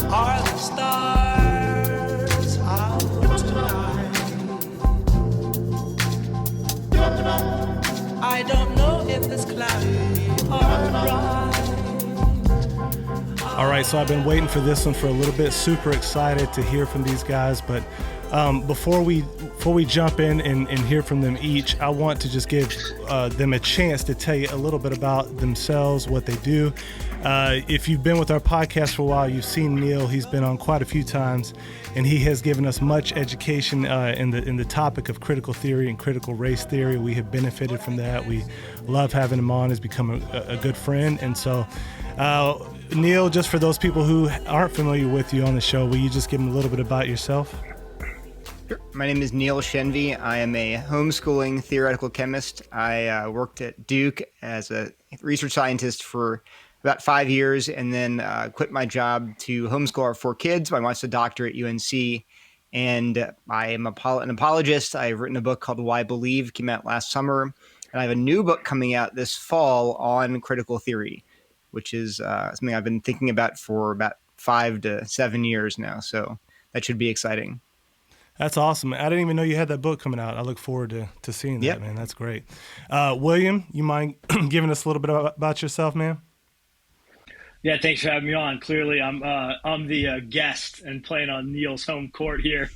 Are the stars out tonight? I don't know if it's cloudy or bright. All right, so I've been waiting for this one for a little bit. Super excited to hear from these guys, but before we jump in and hear from them each, I want to just give them a chance to tell you a little bit about themselves, what they do. If you've been with our podcast for a while, you've seen Neil. He's been on quite a few times, and he has given us much education in the topic of critical theory and critical race theory. We have benefited from that. We love having him on. He's become a good friend. And so, Neil, just for those people who aren't familiar with you on the show, will you just give them a little bit about yourself? Sure. My name is Neil Shenvi. I am a homeschooling theoretical chemist. I worked at Duke as a research scientist for about 5 years, and then quit my job to homeschool our 4 kids. My wife's a doctor at UNC, and I am an apologist. I've written a book called Why Believe, came out last summer, and I have a new book coming out this fall on critical theory, which is something I've been thinking about for about 5 to 7 years now. So that should be exciting. That's awesome. I didn't even know you had that book coming out. I look forward to seeing that, Yep. Man. That's great. William, you mind giving us a little bit about yourself, man? Yeah, thanks for having me on. Clearly, I'm the guest and playing on Neil's home court here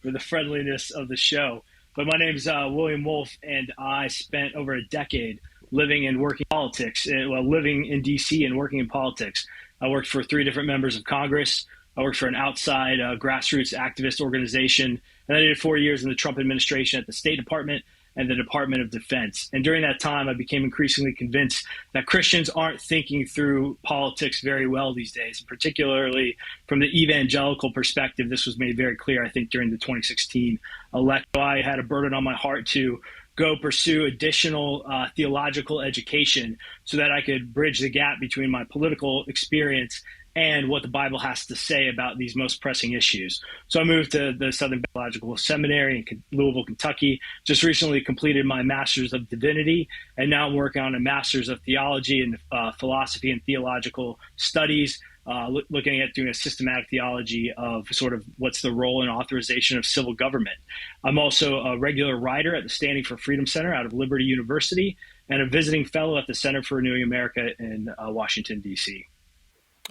for the friendliness of the show. But my name's William Wolfe, and I spent over a decade living and working in politics, living in D.C. and working in politics. I worked for 3 different members of Congress. I worked for an outside grassroots activist organization, and I did 4 years in the Trump administration at the State Department and the Department of Defense. And during that time, I became increasingly convinced that Christians aren't thinking through politics very well these days, and particularly from the evangelical perspective. This was made very clear, I think, during the 2016 election. I had a burden on my heart to go pursue additional theological education so that I could bridge the gap between my political experience and what the Bible has to say about these most pressing issues. So I moved to the Southern Theological Seminary in Louisville, Kentucky, just recently completed my Master's of Divinity, and now I'm working on a Master's of Theology and Philosophy and Theological Studies, looking at doing a systematic theology of sort of what's the role and authorization of civil government. I'm also a regular writer at the Standing for Freedom Center out of Liberty University and a visiting fellow at the Center for Renewing America in Washington, D.C.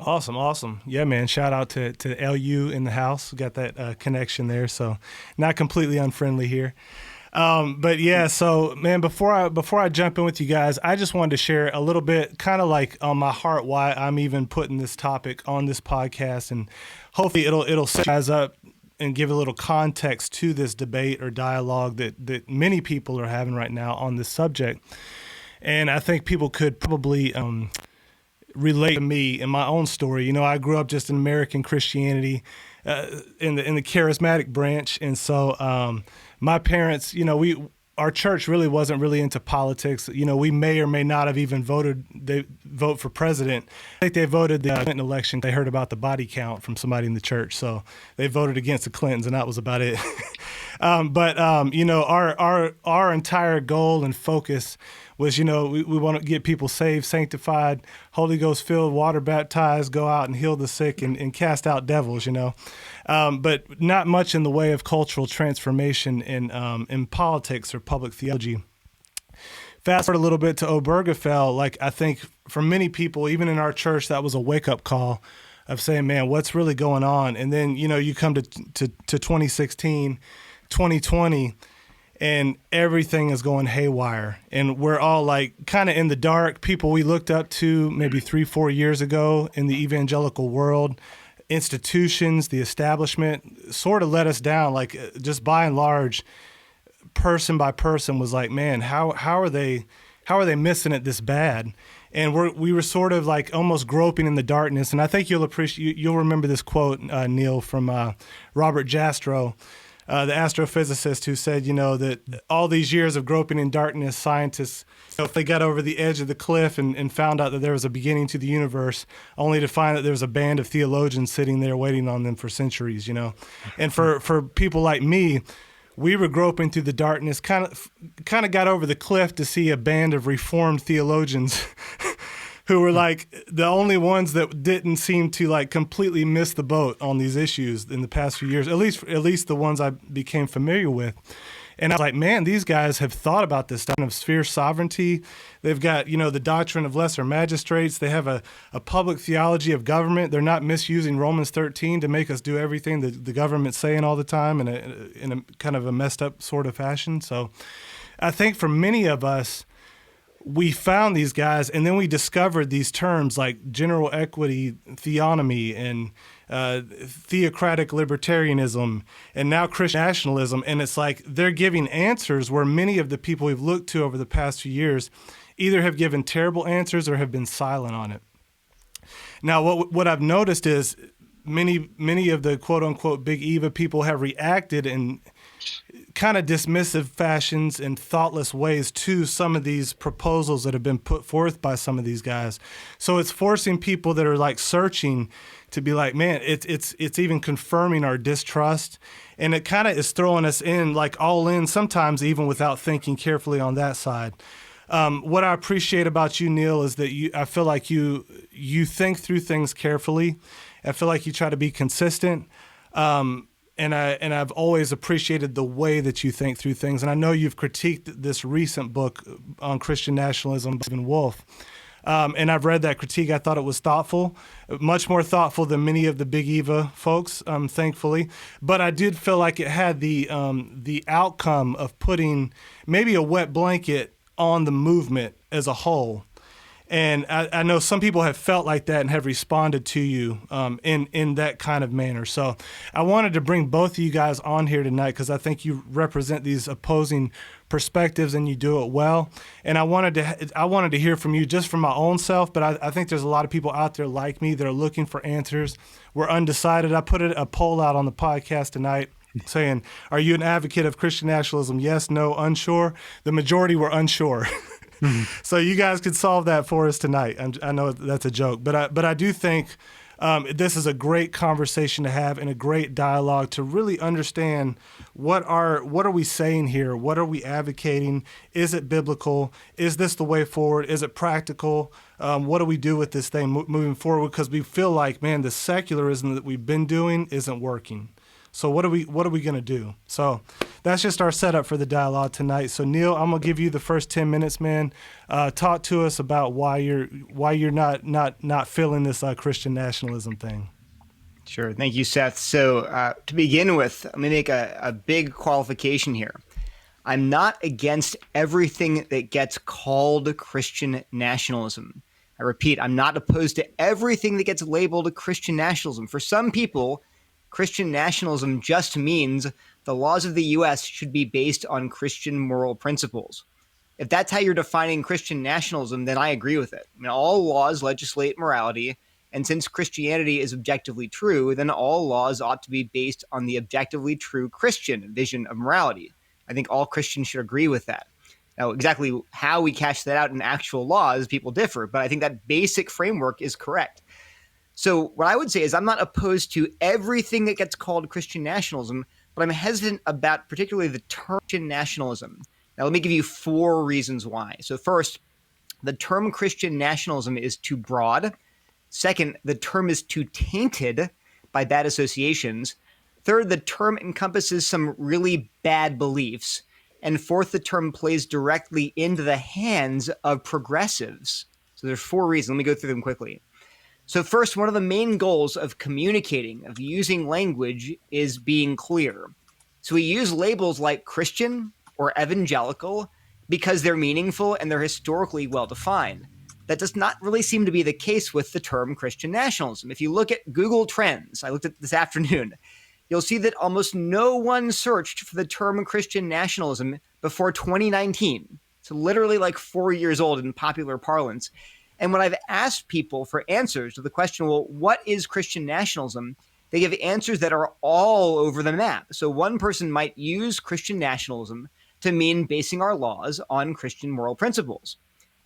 Awesome. Yeah, man. Shout out to LU in the house. We got that connection there, so not completely unfriendly here. But yeah, so man, before I jump in with you guys, I just wanted to share a little bit, kind of like on my heart, why I'm even putting this topic on this podcast, and hopefully it'll set you guys up and give a little context to this debate or dialogue that many people are having right now on this subject. And I think people could probably relate to me in my own story. You know, I grew up just in American Christianity, in the charismatic branch, and so my parents, you know, our church really wasn't really into politics. You know, we may or may not have even vote for president. I think they voted the Clinton election. They heard about the body count from somebody in the church, so they voted against the Clintons, and that was about it. But you know, our entire goal and focus was, you know, we want to get people saved, sanctified, Holy Ghost filled, water baptized, go out and heal the sick and cast out devils, you know. But not much in the way of cultural transformation in politics or public theology. Fast forward a little bit to Obergefell, like I think for many people, even in our church, that was a wake-up call of saying, man, what's really going on? And then, you know, you come to 2016, 2020, and everything is going haywire. And we're all like kind of in the dark. People we looked up to maybe 3-4 years ago in the evangelical world, institutions, the establishment sort of let us down. Like just by and large, person by person was like, man, how are they missing it this bad? And we were sort of like almost groping in the darkness. And I think you'll remember this quote, Neil, from Robert Jastrow, the astrophysicist, who said, you know, that all these years of groping in darkness, scientists, if they got over the edge of the cliff and found out that there was a beginning to the universe, only to find that there was a band of theologians sitting there waiting on them for centuries, you know. And for people like me, we were groping through the darkness, kind of got over the cliff to see a band of reformed theologians who were like the only ones that didn't seem to like completely miss the boat on these issues in the past few years, at least the ones I became familiar with. And I was like, man, these guys have thought about this kind of sphere sovereignty. They've got, the doctrine of lesser magistrates. They have a public theology of government. They're not misusing Romans 13 to make us do everything that the government's saying all the time in a kind of a messed up sort of fashion. So I think for many of us, we found these guys, and then we discovered these terms like general equity theonomy and theocratic libertarianism, and now Christian nationalism. And it's like they're giving answers where many of the people we've looked to over the past few years either have given terrible answers or have been silent on it. Now, what I've noticed is many of the quote unquote big Eva people have reacted in kind of dismissive fashions and thoughtless ways to some of these proposals that have been put forth by some of these guys. So it's forcing people that are like searching to be like, man, it's even confirming our distrust. And it kind of is throwing us in like all in, sometimes even without thinking carefully on that side. What I appreciate about you, Neil, is that I feel like you think through things carefully. I feel like you try to be consistent. And I've always appreciated the way that you think through things. And I know you've critiqued this recent book on Christian nationalism by Wolfe. And I've read that critique. I thought it was thoughtful, much more thoughtful than many of the Big Eva folks, thankfully. But I did feel like it had the outcome of putting maybe a wet blanket on the movement as a whole. And I know some people have felt like that and have responded to you in that kind of manner. So I wanted to bring both of you guys on here tonight because I think you represent these opposing perspectives and you do it well. And I wanted to hear from you just from my own self, but I think there's a lot of people out there like me that are looking for answers. We're undecided. I put a poll out on the podcast tonight saying, are you an advocate of Christian nationalism? Yes, no, unsure. The majority were unsure. So you guys could solve that for us tonight. I know that's a joke, but I do think this is a great conversation to have and a great dialogue to really understand what are we saying here? What are we advocating? Is it biblical? Is this the way forward? Is it practical? What do we do with this thing moving forward? Because we feel like, man, the secularism that we've been doing isn't working. So what are we going to do? So that's just our setup for the dialogue tonight. So Neil, I'm gonna give you the first 10 minutes, man. Talk to us about why you're not feeling this Christian nationalism thing. Sure. Thank you, Seth. So to begin with, let me make a big qualification here. I'm not against everything that gets called Christian nationalism. I repeat, I'm not opposed to everything that gets labeled Christian nationalism. For some people, Christian nationalism just means the laws of the U.S. should be based on Christian moral principles. If that's how you're defining Christian nationalism, then I agree with it. I mean, all laws legislate morality, and since Christianity is objectively true, then all laws ought to be based on the objectively true Christian vision of morality. I think all Christians should agree with that. Now, exactly how we cash that out in actual laws, people differ, but I think that basic framework is correct. So what I would say is I'm not opposed to everything that gets called Christian nationalism, but I'm hesitant about particularly the term Christian nationalism. Now, let me give you 4 reasons why. So first, the term Christian nationalism is too broad. Second, the term is too tainted by bad associations. Third, the term encompasses some really bad beliefs. And fourth, the term plays directly into the hands of progressives. So there's 4 reasons. Let me go through them quickly. So first, one of the main goals of communicating, of using language, is being clear. So we use labels like Christian or evangelical because they're meaningful and they're historically well-defined. That does not really seem to be the case with the term Christian nationalism. If you look at Google Trends, I looked at this afternoon, you'll see that almost no one searched for the term Christian nationalism before 2019. So literally like 4 years old in popular parlance. And when I've asked people for answers to the question, well, what is Christian nationalism? They give answers that are all over the map. So one person might use Christian nationalism to mean basing our laws on Christian moral principles.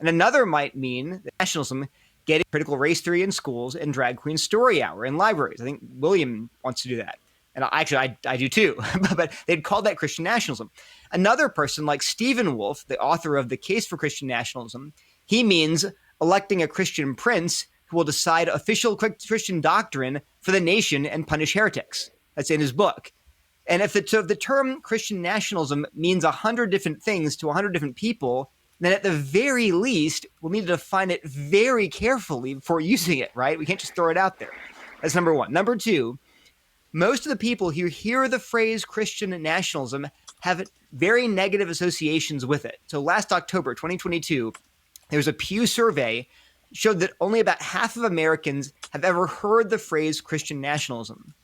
And another might mean that nationalism getting critical race theory in schools and drag queen story hour in libraries. I think William wants to do that. And actually, I do too. But they'd call that Christian nationalism. Another person like Stephen Wolfe, the author of The Case for Christian Nationalism, he means electing a Christian prince who will decide official Christian doctrine for the nation and punish heretics. That's in his book. And if the term Christian nationalism means 100 different things to 100 different people, then at the very least, we'll need to define it very carefully before using it, right? We can't just throw it out there. That's number one. Number two, most of the people who hear the phrase Christian nationalism have very negative associations with it. So last October, 2022, there was a Pew survey showed that only about half of Americans have ever heard the phrase Christian nationalism.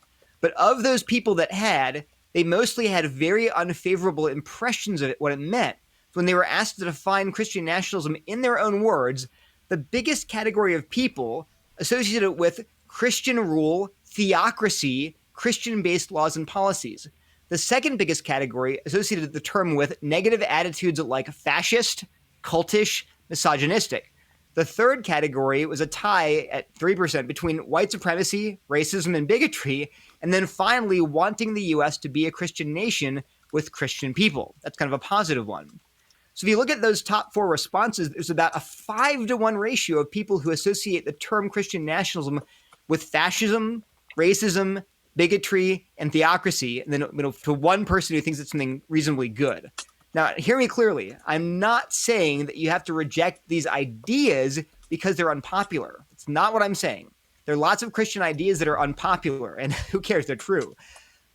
But of those people that had, they mostly had very unfavorable impressions of it, what it meant. When they were asked to define Christian nationalism in their own words, the biggest category of people associated it with Christian rule, theocracy, Christian-based laws and policies. The second biggest category associated the term with negative attitudes like fascist, cultish, misogynistic. The third category was a tie at 3% between white supremacy, racism, and bigotry, and then finally wanting the U.S. to be a Christian nation with Christian people. That's kind of a positive one. So if you look at those top four responses, there's about a 5-to-1 ratio of people who associate the term Christian nationalism with fascism, racism, bigotry, and theocracy, and then to one person who thinks it's something reasonably good. Now, hear me clearly. I'm not saying that you have to reject these ideas because they're unpopular. It's not what I'm saying. There are lots of Christian ideas that are unpopular, and who cares? They're true.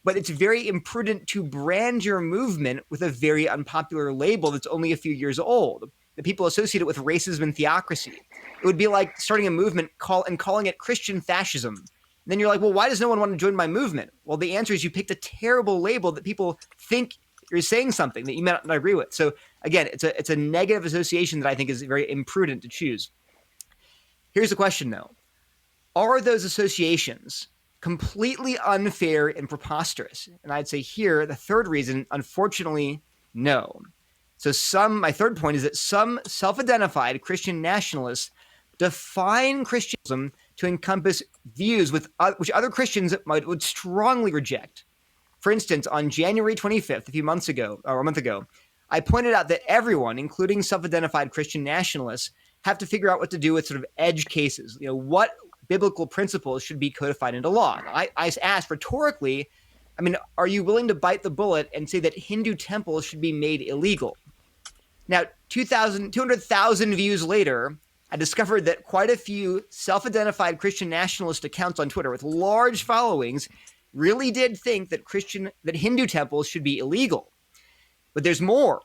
But it's very imprudent to brand your movement with a very unpopular label that's only a few years old, that people associate it with racism and theocracy. It would be like starting a movement calling it Christian fascism. And then you're like, well, why does no one want to join my movement? Well, the answer is you picked a terrible label that people think you're saying something that you may not agree with. So again, it's a negative association that I think is very imprudent to choose. Here's the question, though. Are those associations completely unfair and preposterous? And I'd say here, the third reason, unfortunately, no. So my third point is that some self-identified Christian nationalists define Christianism to encompass views which other Christians would strongly reject. For instance, on January 25th, a month ago, I pointed out that everyone, including self-identified Christian nationalists, have to figure out what to do with sort of edge cases. What biblical principles should be codified into law? I asked rhetorically, are you willing to bite the bullet and say that Hindu temples should be made illegal? Now, 200,000 views later, I discovered that quite a few self-identified Christian nationalist accounts on Twitter with large followings really did think that Hindu temples should be illegal. But there's more.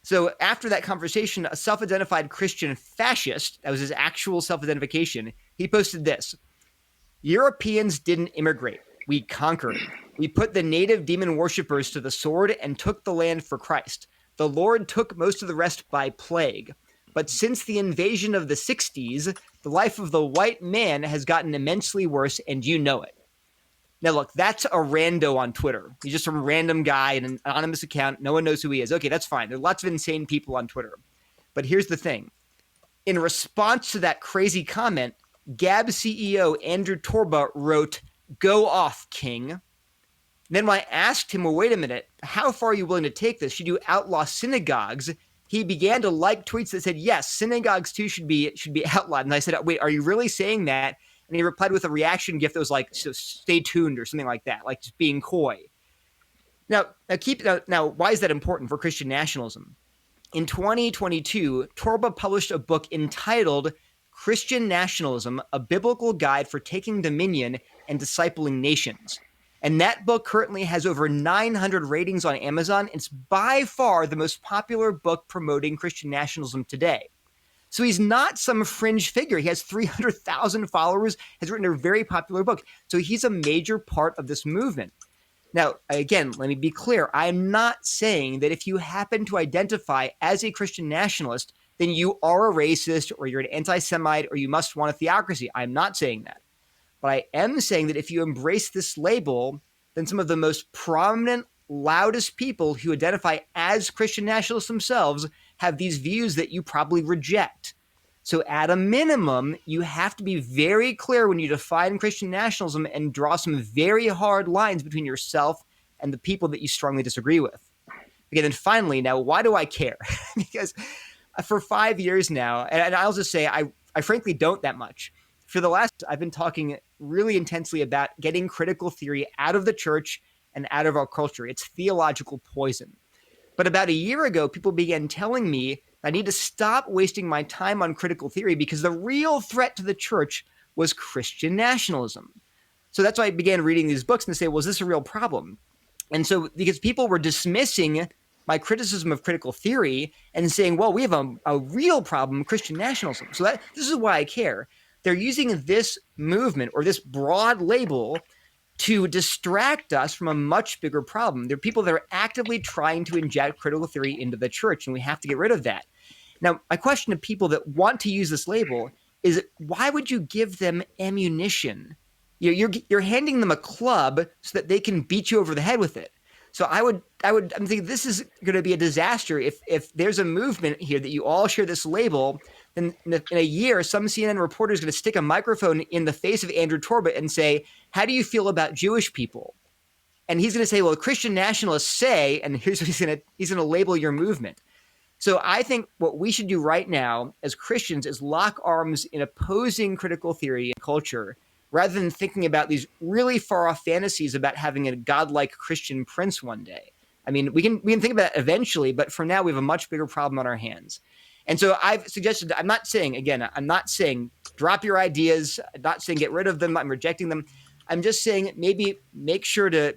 So after that conversation, a self-identified Christian fascist, that was his actual self-identification, he posted this: Europeans didn't immigrate. We conquered. We put the native demon worshippers to the sword and took the land for Christ. The Lord took most of the rest by plague. But since the invasion of the 60s, the life of the white man has gotten immensely worse, and you know it. Now, look, that's a rando on Twitter. He's just some random guy in an anonymous account. No one knows who he is. Okay, that's fine. There are lots of insane people on Twitter. But here's the thing. In response to that crazy comment, Gab CEO Andrew Torba wrote, "Go off, King." Then when I asked him, well, wait a minute, how far are you willing to take this? Should you outlaw synagogues? He began to like tweets that said, yes, synagogues too should be outlawed. And I said, wait, are you really saying that? And he replied with a reaction gift that was like, so stay tuned or something like that, like just being coy. Now, why is that important for Christian nationalism? In 2022, Torba published a book entitled Christian Nationalism, A Biblical Guide for Taking Dominion and Discipling Nations. And that book currently has over 900 ratings on Amazon. It's by far the most popular book promoting Christian nationalism today. So he's not some fringe figure. He has 300,000 followers, has written a very popular book. So he's a major part of this movement. Now, again, let me be clear. I'm not saying that if you happen to identify as a Christian nationalist, then you are a racist or you're an anti-Semite or you must want a theocracy. I'm not saying that. But I am saying that if you embrace this label, then some of the most prominent, loudest people who identify as Christian nationalists themselves have these views that you probably reject. So at a minimum, you have to be very clear when you define Christian nationalism and draw some very hard lines between yourself and the people that you strongly disagree with. Okay, then finally, now, why do I care? Because for 5 years now, and I'll just say, I I frankly don't that much. For the last, I've been talking really intensely about getting critical theory out of the church and out of our culture. It's theological poison. But about a year ago, people began telling me I need to stop wasting my time on critical theory because the real threat to the church was Christian nationalism. So that's why I began reading these books and say, well, is this a real problem? And so because people were dismissing my criticism of critical theory and saying, well, we have a real problem, Christian nationalism. So this is why I care. They're using this movement or this broad label to distract us from a much bigger problem. There are people that are actively trying to inject critical theory into the church, and we have to get rid of that. Now, my question to people that want to use this label is, why would you give them ammunition? You're handing them a club so that they can beat you over the head with it. So I'm thinking this is going to be a disaster if there's a movement here that you all share this label. Then in a year, some CNN reporter is going to stick a microphone in the face of Andrew Torbett and say, how do you feel about Jewish people? And he's going to say, well, Christian nationalists say, and here's what he's going to label your movement. So I think what we should do right now as Christians is lock arms in opposing critical theory and culture rather than thinking about these really far off fantasies about having a godlike Christian prince one day. I mean, we can think about that eventually, but for now we have a much bigger problem on our hands. And so I've suggested, I'm not saying drop your ideas, I'm not saying get rid of them, I'm rejecting them. I'm just saying maybe make sure to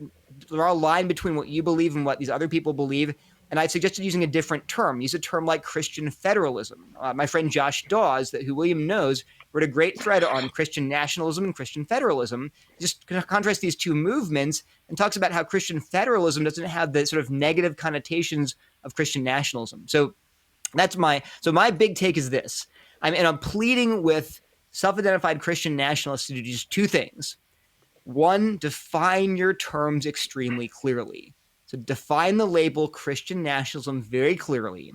draw a line between what you believe and what these other people believe. And I suggested using a different term. Use a term like Christian federalism. My friend Josh Dawes, who William knows, wrote a great thread on Christian nationalism and Christian federalism. Just contrast these two movements and talks about how Christian federalism doesn't have the sort of negative connotations of Christian nationalism. So my big take is this. I'm pleading with self-identified Christian nationalists to do just two things. One, define your terms extremely clearly. So define the label Christian nationalism very clearly.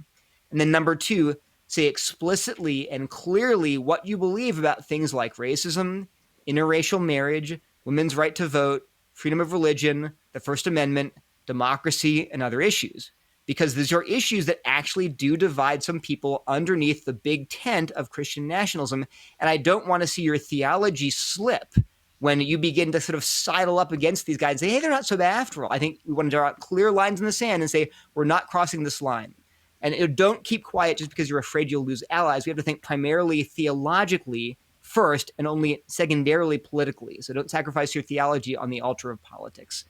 And then number two, say explicitly and clearly what you believe about things like racism, interracial marriage, women's right to vote, freedom of religion, the First Amendment, democracy, and other issues. Because these are issues that actually do divide some people underneath the big tent of Christian nationalism. And I don't want to see your theology slip when you begin to sort of sidle up against these guys and say, hey, they're not so bad after all. I think we want to draw out clear lines in the sand and say, we're not crossing this line. And don't keep quiet just because you're afraid you'll lose allies. We have to think primarily theologically first and only secondarily politically. So don't sacrifice your theology on the altar of politics.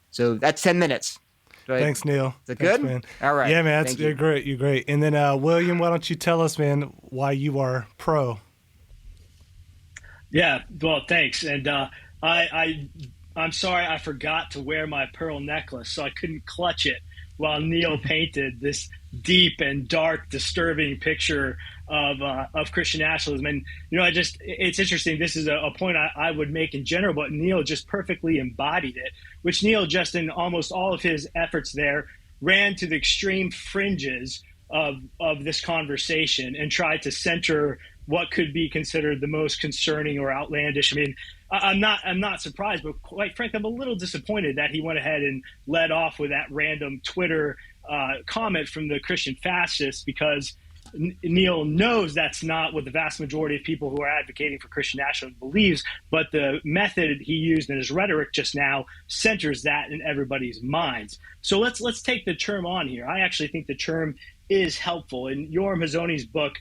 So that's 10 minutes. Thanks, Neil. Is that good? Thanks, man. All right. Yeah, man. You're great. You're great. And then, William, why don't you tell us, man, why you are pro? Yeah, well, thanks. And I'm sorry I forgot to wear my pearl necklace, so I couldn't clutch it while Neil painted this deep and dark, disturbing picture of Christian nationalism. And, it's interesting. This is a point I would make in general, but Neil just perfectly embodied it, which Neil just in almost all of his efforts there ran to the extreme fringes of this conversation and tried to center what could be considered the most concerning or outlandish. I mean, I'm not surprised, but quite frankly, I'm a little disappointed that he went ahead and led off with that random Twitter comment from the Christian fascists, because Neil knows that's not what the vast majority of people who are advocating for Christian nationalism believes, but the method he used in his rhetoric just now centers that in everybody's minds. So let's take the term on here. I actually think the term is helpful. In Yoram Hazony's book,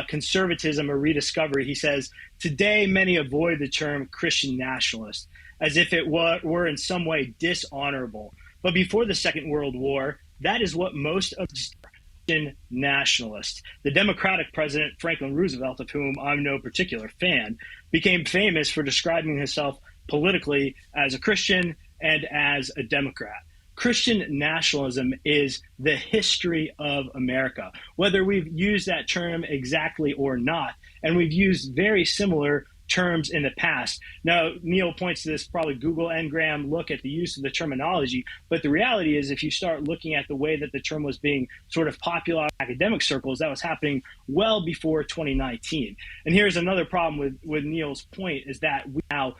Conservatism, a Rediscovery, he says, today many avoid the term Christian nationalist as if it were in some way dishonorable. But before the Second World War, that is what most of Christian nationalists. The Democratic president, Franklin Roosevelt, of whom I'm no particular fan, became famous for describing himself politically as a Christian and as a Democrat. Christian nationalism is the history of America, whether we've used that term exactly or not. And we've used very similar terms in the past. Now, Neil points to this probably Google Ngram look at the use of the terminology. But the reality is, if you start looking at the way that the term was being sort of popular in academic circles, that was happening well before 2019. And here's another problem with Neil's point, is that we now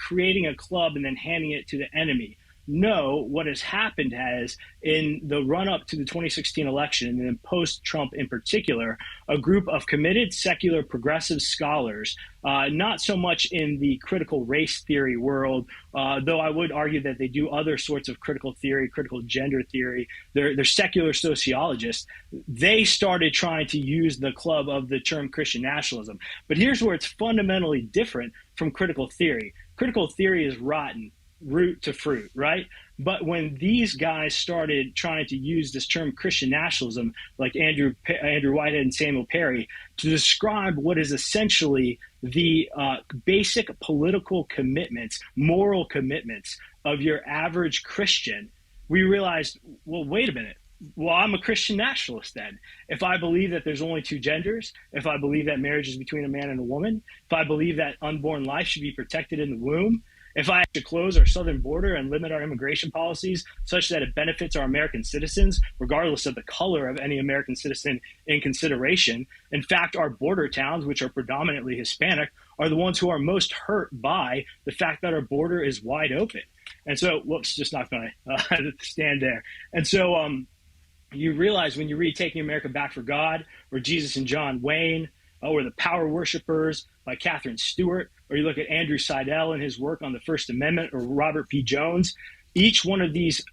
creating a club and then handing it to the enemy. No, what has happened has, in the run-up to the 2016 election, and then post-Trump in particular, a group of committed secular progressive scholars, not so much in the critical race theory world, though I would argue that they do other sorts of critical theory, critical gender theory. They're secular sociologists. They started trying to use the club of the term Christian nationalism. But here's where it's fundamentally different from critical theory. Critical theory is rotten, root to fruit, right? But when these guys started trying to use this term Christian nationalism, like Andrew Whitehead and Samuel Perry, to describe what is essentially the basic political commitments, moral commitments of your average Christian, we realized, well, wait a minute. Well, I'm a Christian nationalist then. If I believe that there's only two genders, if I believe that marriage is between a man and a woman, if I believe that unborn life should be protected in the womb, if I have to close our southern border and limit our immigration policies such that it benefits our American citizens, regardless of the color of any American citizen in consideration. In fact, our border towns, which are predominantly Hispanic, are the ones who are most hurt by the fact that our border is wide open. And so, whoops, just knocked my stand there. And so you realize when you read Taking America Back for God, or Jesus and John Wayne, or The Power Worshippers by Catherine Stewart, or you look at Andrew Seidel and his work on the First Amendment, or Robert P. Jones, each one of these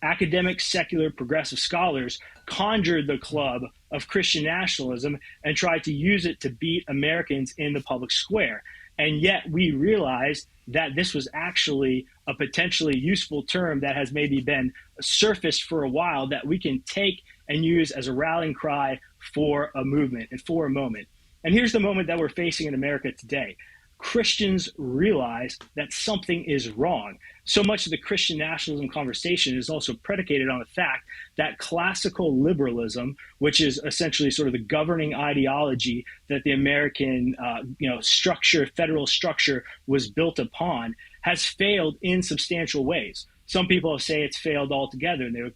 academic, secular, progressive scholars conjured the club of Christian nationalism and tried to use it to beat Americans in the public square. And yet we realized that this was actually a potentially useful term that has maybe been surfaced for a while that we can take and use as a rallying cry for a movement and for a moment. And here's the moment that we're facing in America today. Christians realize that something is wrong. So much of the Christian nationalism conversation is also predicated on the fact that classical liberalism, which is essentially sort of the governing ideology that the American structure, federal structure was built upon, has failed in substantial ways. Some people say it's failed altogether, and they would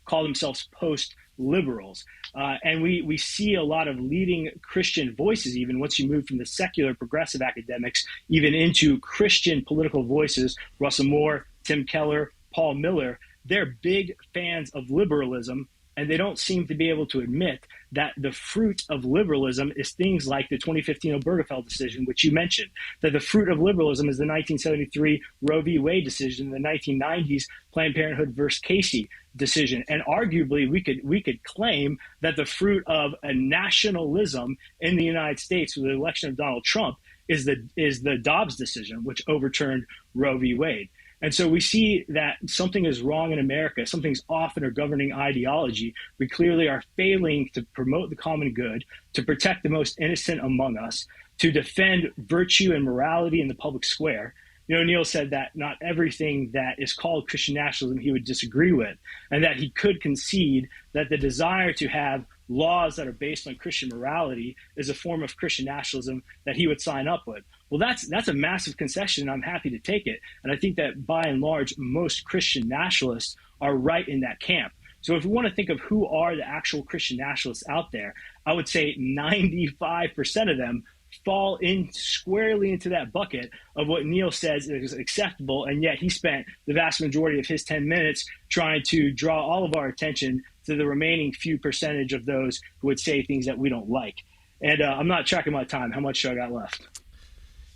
call themselves post-liberals. And we see a lot of leading Christian voices, even once you move from the secular progressive academics, even into Christian political voices, Russell Moore, Tim Keller, Paul Miller. They're big fans of liberalism, and they don't seem to be able to admit that the fruit of liberalism is things like the 2015 Obergefell decision, which you mentioned, that the fruit of liberalism is the 1973 Roe v. Wade decision, the 1990s Planned Parenthood versus Casey decision. And arguably, we could claim that the fruit of a nationalism in the United States with the election of Donald Trump is the Dobbs decision, which overturned Roe v. Wade. And so we see that something is wrong in America, something's off in our governing ideology. We clearly are failing to promote the common good, to protect the most innocent among us, to defend virtue and morality in the public square. Neil said that not everything that is called Christian nationalism he would disagree with, and that he could concede that the desire to have laws that are based on Christian morality is a form of Christian nationalism that he would sign up with. Well, that's a massive concession, and I'm happy to take it. And I think that by and large, most Christian nationalists are right in that camp. So if we want to think of who are the actual Christian nationalists out there, I would say 95% of them fall in squarely into that bucket of what Neil says is acceptable, and yet he spent the vast majority of his 10 minutes trying to draw all of our attention to the remaining few percentage of those who would say things that we don't like. And I'm not tracking my time. How much I got left?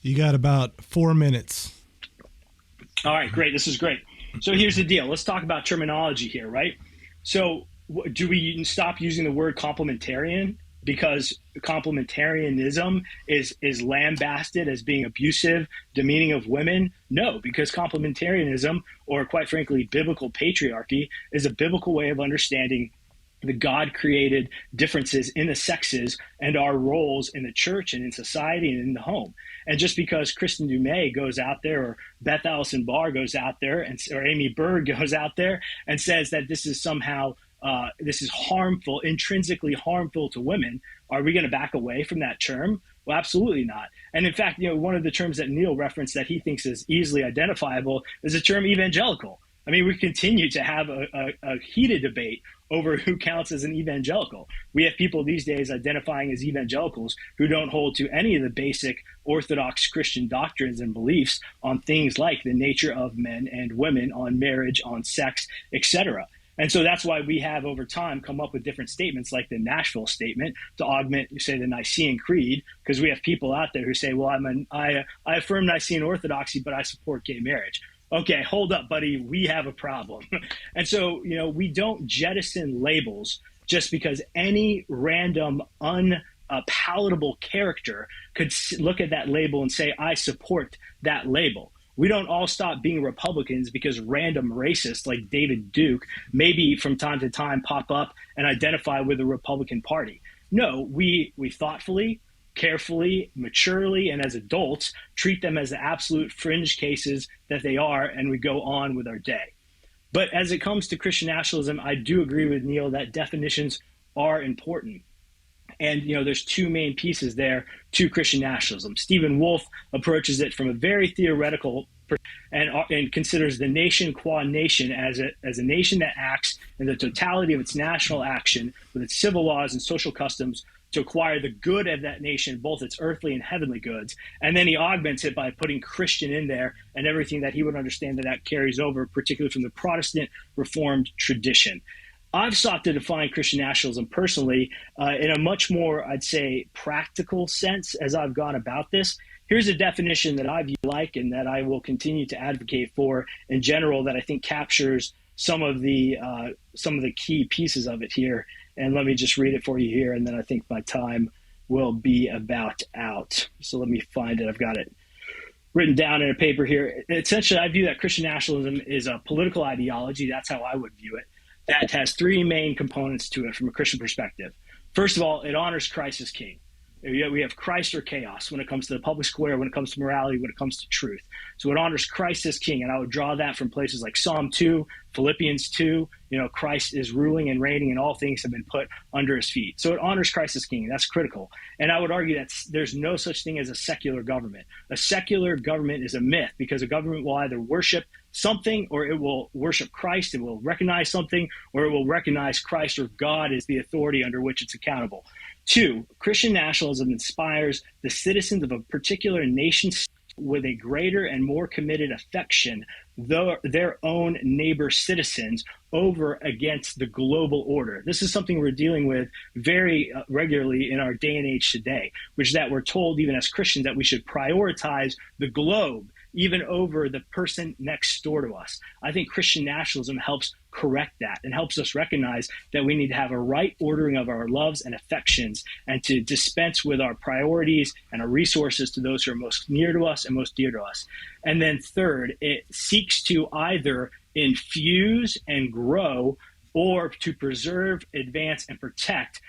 You got about 4 minutes. All right, great. This is great. So here's the deal. Let's talk about terminology here, right? So do we stop using the word complementarian because complementarianism is lambasted as being abusive, demeaning of women? No, because complementarianism, or quite frankly, biblical patriarchy, is a biblical way of understanding the God-created differences in the sexes and our roles in the church and in society and in the home. And just because Kristen Dumais goes out there, or Beth Allison Barr goes out there, or Amy Berg goes out there and says that this is somehow this is harmful, intrinsically harmful to women, are we going to back away from that term? Well, absolutely not. And in fact, one of the terms that Neil referenced that he thinks is easily identifiable is the term evangelical. I mean, we continue to have a heated debate over who counts as an evangelical. We have people these days identifying as evangelicals who don't hold to any of the basic Orthodox Christian doctrines and beliefs on things like the nature of men and women, on marriage, on sex, etc. And so that's why we have over time come up with different statements like the Nashville Statement to augment, say, the Nicene Creed, because we have people out there who say, well, I affirm Nicene Orthodoxy, but I support gay marriage. Okay, hold up, buddy. We have a problem. And so, we don't jettison labels just because any random, unpalatable character could look at that label and say, I support that label. We don't all stop being Republicans because random racists like David Duke maybe from time to time pop up and identify with the Republican Party. No, we thoughtfully, carefully, maturely, and as adults treat them as the absolute fringe cases that they are, and we go on with our day. But as it comes to Christian nationalism, I do agree with Neil that definitions are important. And, there's two main pieces there to Christian nationalism. Stephen Wolfe approaches it from a very theoretical and considers the nation qua nation as a nation that acts in the totality of its national action with its civil laws and social customs to acquire the good of that nation, both its earthly and heavenly goods. And then he augments it by putting Christian in there and everything that he would understand that carries over, particularly from the Protestant Reformed tradition. I've sought to define Christian nationalism personally in a much more, I'd say, practical sense as I've gone about this. Here's a definition that I like and that I will continue to advocate for in general that I think captures some of the key pieces of it here. And let me just read it for you here, and then I think my time will be about out. So let me find it. I've got it written down in a paper here. Essentially, I view that Christian nationalism is a political ideology. That's how I would view it. That has three main components to it from a Christian perspective. First of all, it honors Christ as king. We have Christ or chaos when it comes to the public square, when it comes to morality, when it comes to truth. So it honors Christ as king, and I would draw that from places like Psalm 2, Philippians 2. Christ is ruling and reigning, and all things have been put under his feet. So it honors Christ as king. That's critical. And I would argue that there's no such thing as a secular government. A secular government is a myth because a government will either worship something or it will worship Christ. It will recognize something or it will recognize Christ or God as the authority under which it's accountable. Two, Christian nationalism inspires the citizens of a particular nation with a greater and more committed affection their own neighbor citizens over against the global order. This is something we're dealing with very regularly in our day and age today, which is that we're told even as Christians that we should prioritize the globe even over the person next door to us. I think Christian nationalism helps correct that and helps us recognize that we need to have a right ordering of our loves and affections and to dispense with our priorities and our resources to those who are most near to us and most dear to us. And then third, it seeks to either infuse and grow or to preserve, advance, and protect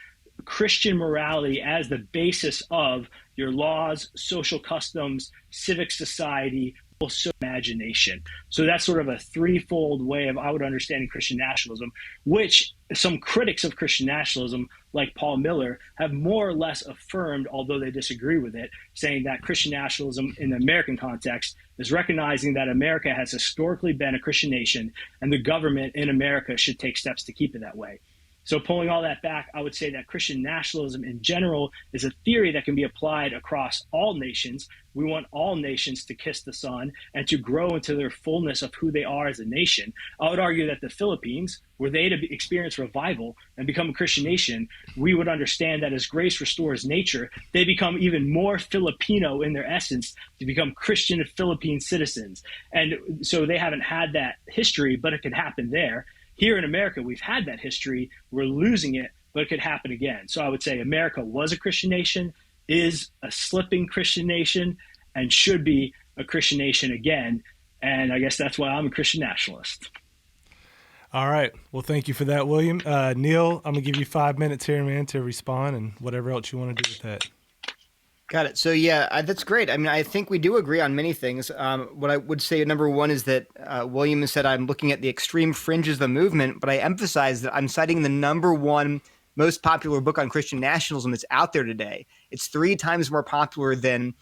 Christian morality as the basis of your laws, social customs, civic society, also imagination. So that's sort of a threefold way of I would understanding Christian nationalism, which some critics of Christian nationalism, like Paul Miller, have more or less affirmed, although they disagree with it, saying that Christian nationalism in the American context is recognizing that America has historically been a Christian nation and the government in America should take steps to keep it that way. So pulling all that back, I would say that Christian nationalism in general is a theory that can be applied across all nations. We want all nations to kiss the sun and to grow into their fullness of who they are as a nation. I would argue that the Philippines, were they to experience revival and become a Christian nation, we would understand that as grace restores nature, they become even more Filipino in their essence to become Christian Philippine citizens. And so they haven't had that history, but it could happen there. Here in America, we've had that history. We're losing it, but it could happen again. So I would say America was a Christian nation, is a slipping Christian nation, and should be a Christian nation again. And I guess that's why I'm a Christian nationalist. All right. Well, thank you for that, William. Neil, I'm going to give you 5 minutes here, man, to respond and whatever else you want to do with that. Got it. So, yeah, that's great. I mean, I think we do agree on many things. What I would say, number one, is that William has said I'm looking at the extreme fringes of the movement, but I emphasize that I'm citing the number one most popular book on Christian nationalism that's out there today. It's 3 times more popular than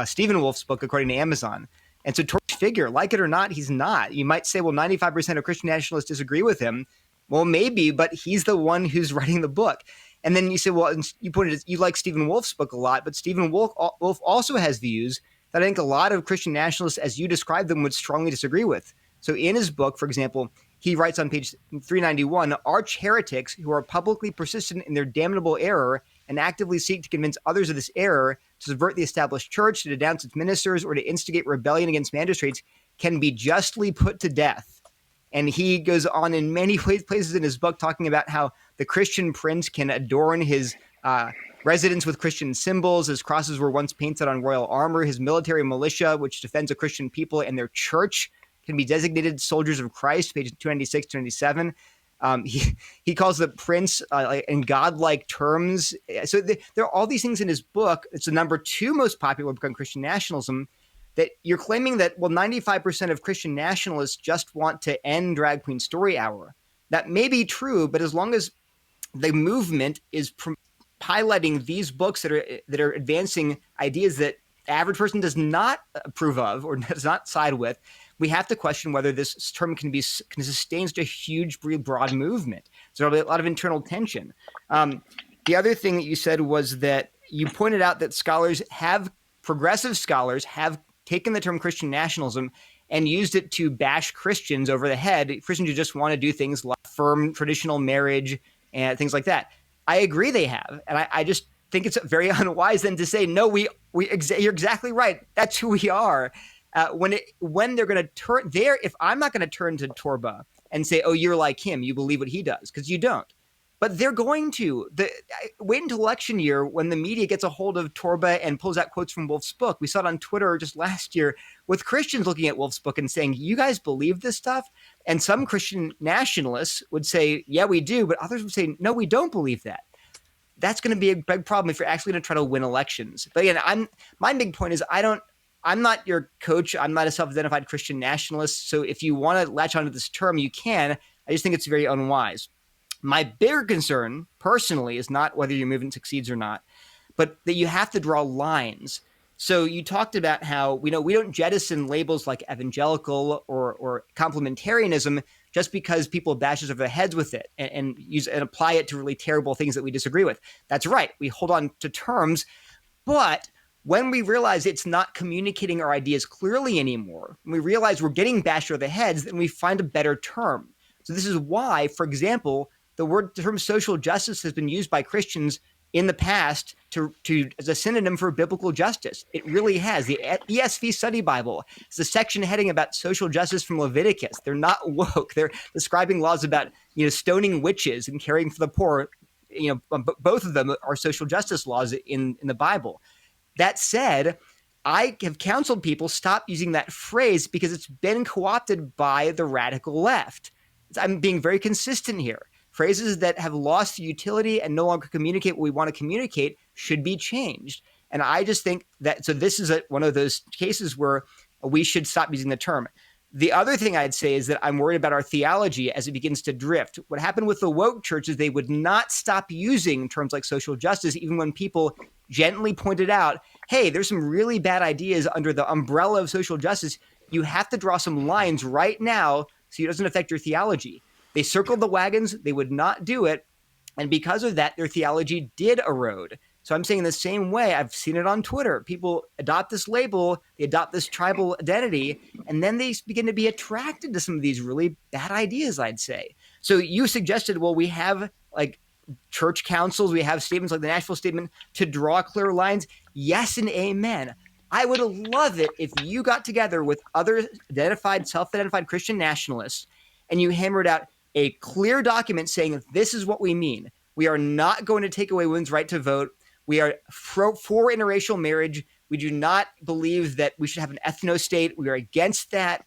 Stephen Wolfe's book, according to Amazon. And so towards figure. Like it or not, he's not. You might say, well, 95% of Christian nationalists disagree with him. Well, maybe, but he's the one who's writing the book. And then you say, well, you pointed out, you like Stephen Wolfe's book a lot, but Stephen Wolfe also has views that I think a lot of Christian nationalists, as you describe them, would strongly disagree with. So in his book, for example, he writes on page 391, arch heretics who are publicly persistent in their damnable error and actively seek to convince others of this error, to subvert the established church, to denounce its ministers, or to instigate rebellion against magistrates, can be justly put to death. And he goes on in many places in his book talking about how the Christian prince can adorn his residence with Christian symbols. His crosses were once painted on royal armor. His military militia, which defends a Christian people and their church, can be designated soldiers of Christ, page 296, 297. He calls the prince in godlike terms. So there are all these things in his book. It's the number 2 most popular book on Christian nationalism, that you're claiming that, well, 95% of Christian nationalists just want to end Drag Queen Story Hour. That may be true, but as long as the movement is highlighting these books that are advancing ideas that the average person does not approve of or does not side with, we have to question whether this term can sustain such a huge, broad movement. So there'll be a lot of internal tension. The other thing that you said was that you pointed out that progressive scholars have taken the term Christian nationalism and used it to bash Christians over the head, Christians who just want to do things like affirm traditional marriage and things like that. I agree they have. And I just think it's very unwise then to say, no, you're exactly right. That's who we are. When they're going to turn there, if I'm not going to turn to Torba and say, oh, you're like him, you believe what he does, because you don't. But they're going to. Wait until election year when the media gets a hold of Torba and pulls out quotes from Wolfe's book. We saw it on Twitter just last year with Christians looking at Wolfe's book and saying, you guys believe this stuff? And some Christian nationalists would say, yeah, we do. But others would say, no, we don't believe that. That's going to be a big problem if you're actually going to try to win elections. But again, my big point is I'm not your coach. I'm not a self-identified Christian nationalist. So if you want to latch onto this term, you can. I just think it's very unwise. My bigger concern, personally, is not whether your movement succeeds or not, but that you have to draw lines. So you talked about how we don't jettison labels like evangelical or complementarianism just because people bash us over the heads with it and apply it to really terrible things that we disagree with. That's right. We hold on to terms, but when we realize it's not communicating our ideas clearly anymore, when we realize we're getting bashed over the heads, then we find a better term. So this is why, for example, the term social justice has been used by Christians in the past to as a synonym for biblical justice. It really has. The ESV Study Bible is a section heading about social justice from Leviticus. They're not woke. They're describing laws about stoning witches and caring for the poor. Both of them are social justice laws in the Bible. That said, I have counseled people stop using that phrase because it's been co-opted by the radical left. I'm being very consistent here. Phrases that have lost utility and no longer communicate what we want to communicate should be changed. And I just think that, so this is one of those cases where we should stop using the term. The other thing I'd say is that I'm worried about our theology as it begins to drift. What happened with the woke church is they would not stop using terms like social justice, even when people gently pointed out, hey, there's some really bad ideas under the umbrella of social justice. You have to draw some lines right now so it doesn't affect your theology. They circled the wagons. They would not do it. And because of that, their theology did erode. So I'm saying in the same way, I've seen it on Twitter. People adopt this label, they adopt this tribal identity, and then they begin to be attracted to some of these really bad ideas, I'd say. So you suggested, well, we have like church councils, we have statements like the Nashville Statement to draw clear lines. Yes and amen. I would love it if you got together with other self-identified Christian nationalists and you hammered out a clear document saying this is what we mean. We are not going to take away women's right to vote. We are for interracial marriage. We do not believe that we should have an ethno-state. We are against that.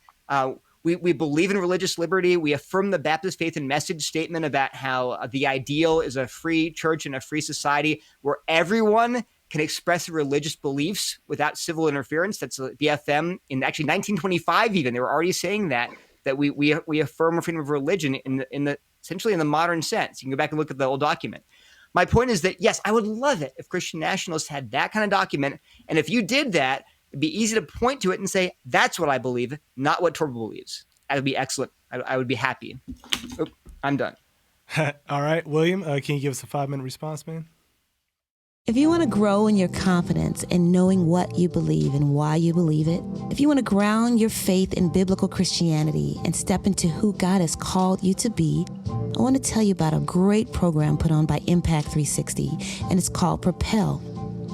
We believe in religious liberty. We affirm the Baptist Faith and Message statement about how the ideal is a free church and a free society where everyone can express their religious beliefs without civil interference. That's BFM in actually 1925 even. They were already saying that we affirm freedom of religion essentially in the modern sense. You can go back and look at the old document. My point is that, yes, I would love it if Christian nationalists had that kind of document. And if you did that, it'd be easy to point to it and say, that's what I believe, not what Torba believes. That would be excellent. I would be happy. Oh, I'm done. All right, William, can you give us a 5-minute response, man? If you want to grow in your confidence in knowing what you believe and why you believe it, if you want to ground your faith in biblical Christianity and step into who God has called you to be, I want to tell you about a great program put on by Impact 360, and it's called Propel.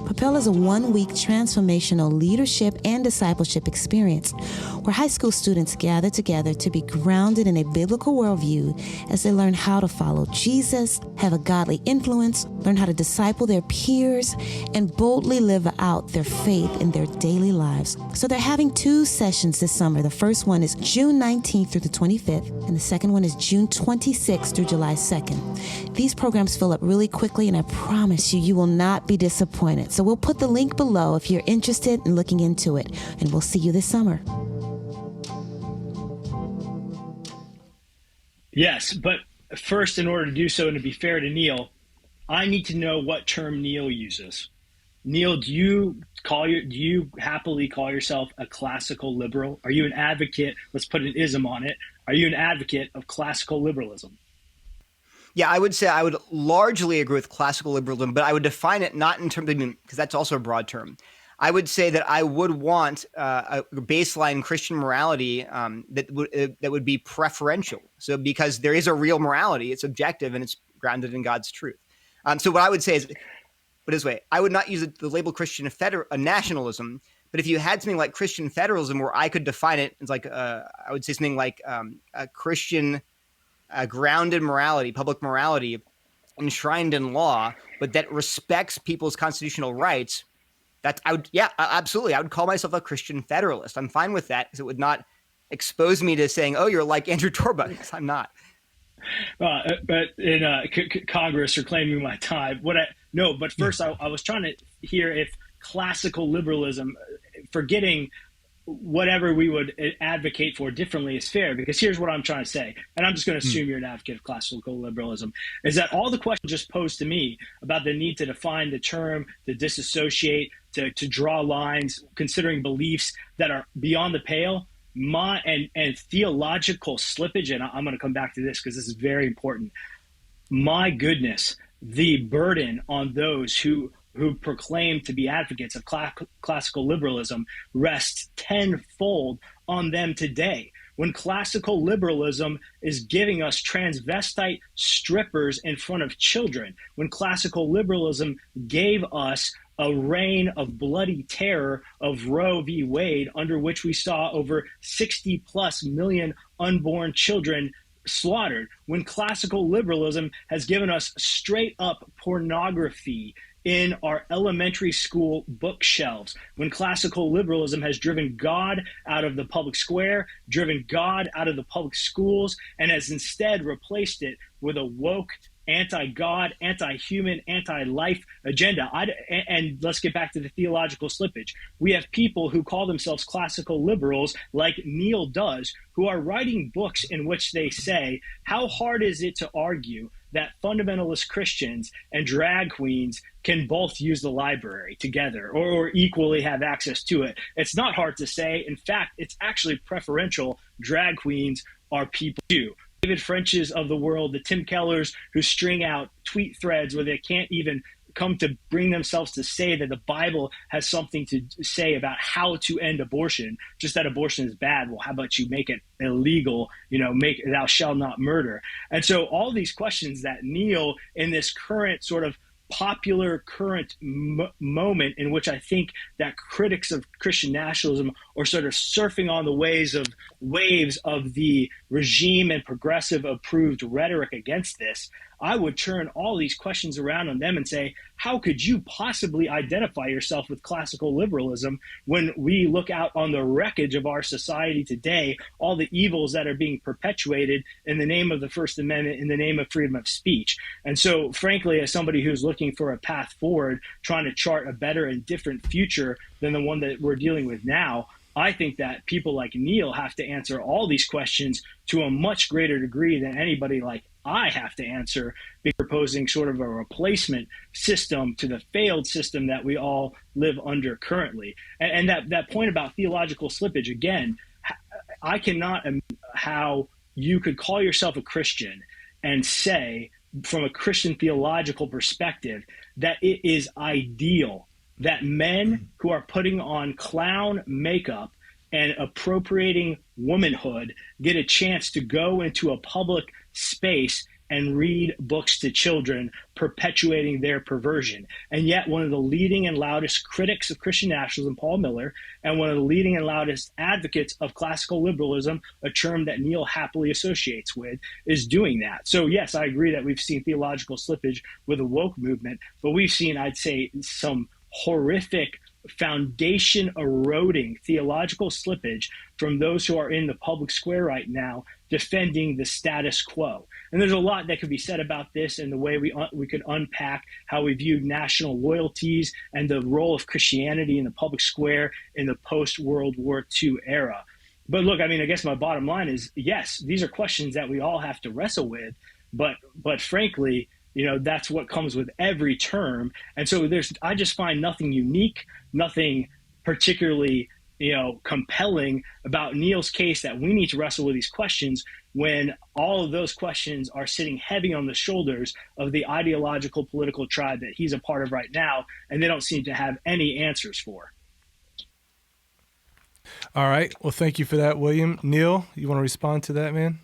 Propel is a 1-week transformational leadership and discipleship experience where high school students gather together to be grounded in a biblical worldview as they learn how to follow Jesus, have a godly influence, learn how to disciple their peers, and boldly live out their faith in their daily lives. So they're having 2 sessions this summer. The first one is June 19th through the 25th, and the second one is June 26th through July 2nd. These programs fill up really quickly, and I promise you will not be disappointed. So we'll put the link below if you're interested in looking into it, and we'll see you this summer. Yes, but first, in order to do so and to be fair to Neil, I need to know what term Neil uses. Neil, do you happily call yourself a classical liberal? Are you an advocate? Let's put an ism on it. Are you an advocate of classical liberalism? Yeah, I would say I would largely agree with classical liberalism, but I would define it not in terms of, because that's also a broad term. I would say that I would want a baseline Christian morality that would be preferential. So because there is a real morality, it's objective and it's grounded in God's truth. So what I would say is, but this way, I would not use the label Christian nationalism. But if you had something like Christian federalism, where I could define it, it's like I would say something like a Christian grounded morality, public morality, enshrined in law, but that respects people's constitutional rights. Absolutely. I would call myself a Christian federalist. I'm fine with that because it would not expose me to saying, "Oh, you're like Andrew Torba," because I'm not. But in Congress are claiming my time. But first I was trying to hear if classical liberalism, forgetting whatever we would advocate for differently, is fair, because here's what I'm trying to say, and I'm just going to assume you're an advocate of classical liberalism, is that all the questions just posed to me about the need to define the term, to disassociate, to draw lines, considering beliefs that are beyond the pale, and theological slippage, and I'm going to come back to this because this is very important. My goodness, the burden on those who proclaim to be advocates of classical liberalism rests tenfold on them today. When classical liberalism is giving us transvestite strippers in front of children, when classical liberalism gave us a reign of bloody terror of Roe v. Wade, under which we saw over 60 plus million unborn children slaughtered, when classical liberalism has given us straight up pornography in our elementary school bookshelves, when classical liberalism has driven God out of the public square, driven God out of the public schools, and has instead replaced it with a woke, anti-God, anti-human, anti-life agenda. And let's get back to the theological slippage. We have people who call themselves classical liberals, like Neil does, who are writing books in which they say, how hard is it to argue that fundamentalist Christians and drag queens can both use the library together or equally have access to it? It's not hard to say. In fact, it's actually preferential. Drag queens are people too. David French's of the world, the Tim Kellers who string out tweet threads where they can't even come to bring themselves to say that the Bible has something to say about how to end abortion, just that abortion is bad. Well, how about you make it illegal, make thou shalt not murder. And so all these questions that Neil, in this current sort of popular current moment in which I think that critics of Christian nationalism are sort of surfing on the waves of the regime and progressive approved rhetoric against this, I would turn all these questions around on them and say, how could you possibly identify yourself with classical liberalism when we look out on the wreckage of our society today, all the evils that are being perpetuated in the name of the First Amendment, in the name of freedom of speech? And so, frankly, as somebody who's looking for a path forward, trying to chart a better and different future than the one that we're dealing with now, I think that people like Neil have to answer all these questions to a much greater degree than anybody like I have to answer, because proposing sort of a replacement system to the failed system that we all live under currently. And that point about theological slippage, again, I cannot imagine how you could call yourself a Christian and say, from a Christian theological perspective, that it is ideal that men who are putting on clown makeup and appropriating womanhood get a chance to go into a public space and read books to children, perpetuating their perversion. And yet one of the leading and loudest critics of Christian nationalism, Paul Miller, and one of the leading and loudest advocates of classical liberalism, a term that Neil happily associates with, is doing that. So yes, I agree that we've seen theological slippage with the woke movement, but we've seen, I'd say, some horrific foundation eroding theological slippage from those who are in the public square right now defending the status quo. And there's a lot that could be said about this and the way we could unpack how we viewed national loyalties and the role of Christianity in the public square in the post-World War II era. But look, I mean, I guess my bottom line is, yes, these are questions that we all have to wrestle with, but frankly, you know, that's what comes with every term. And so I just find nothing unique, nothing particularly, you know, compelling about Neil's case that we need to wrestle with these questions when all of those questions are sitting heavy on the shoulders of the ideological political tribe that he's a part of right now, and they don't seem to have any answers for. All right. Well, thank you for that, William. Neil, you want to respond to that, man?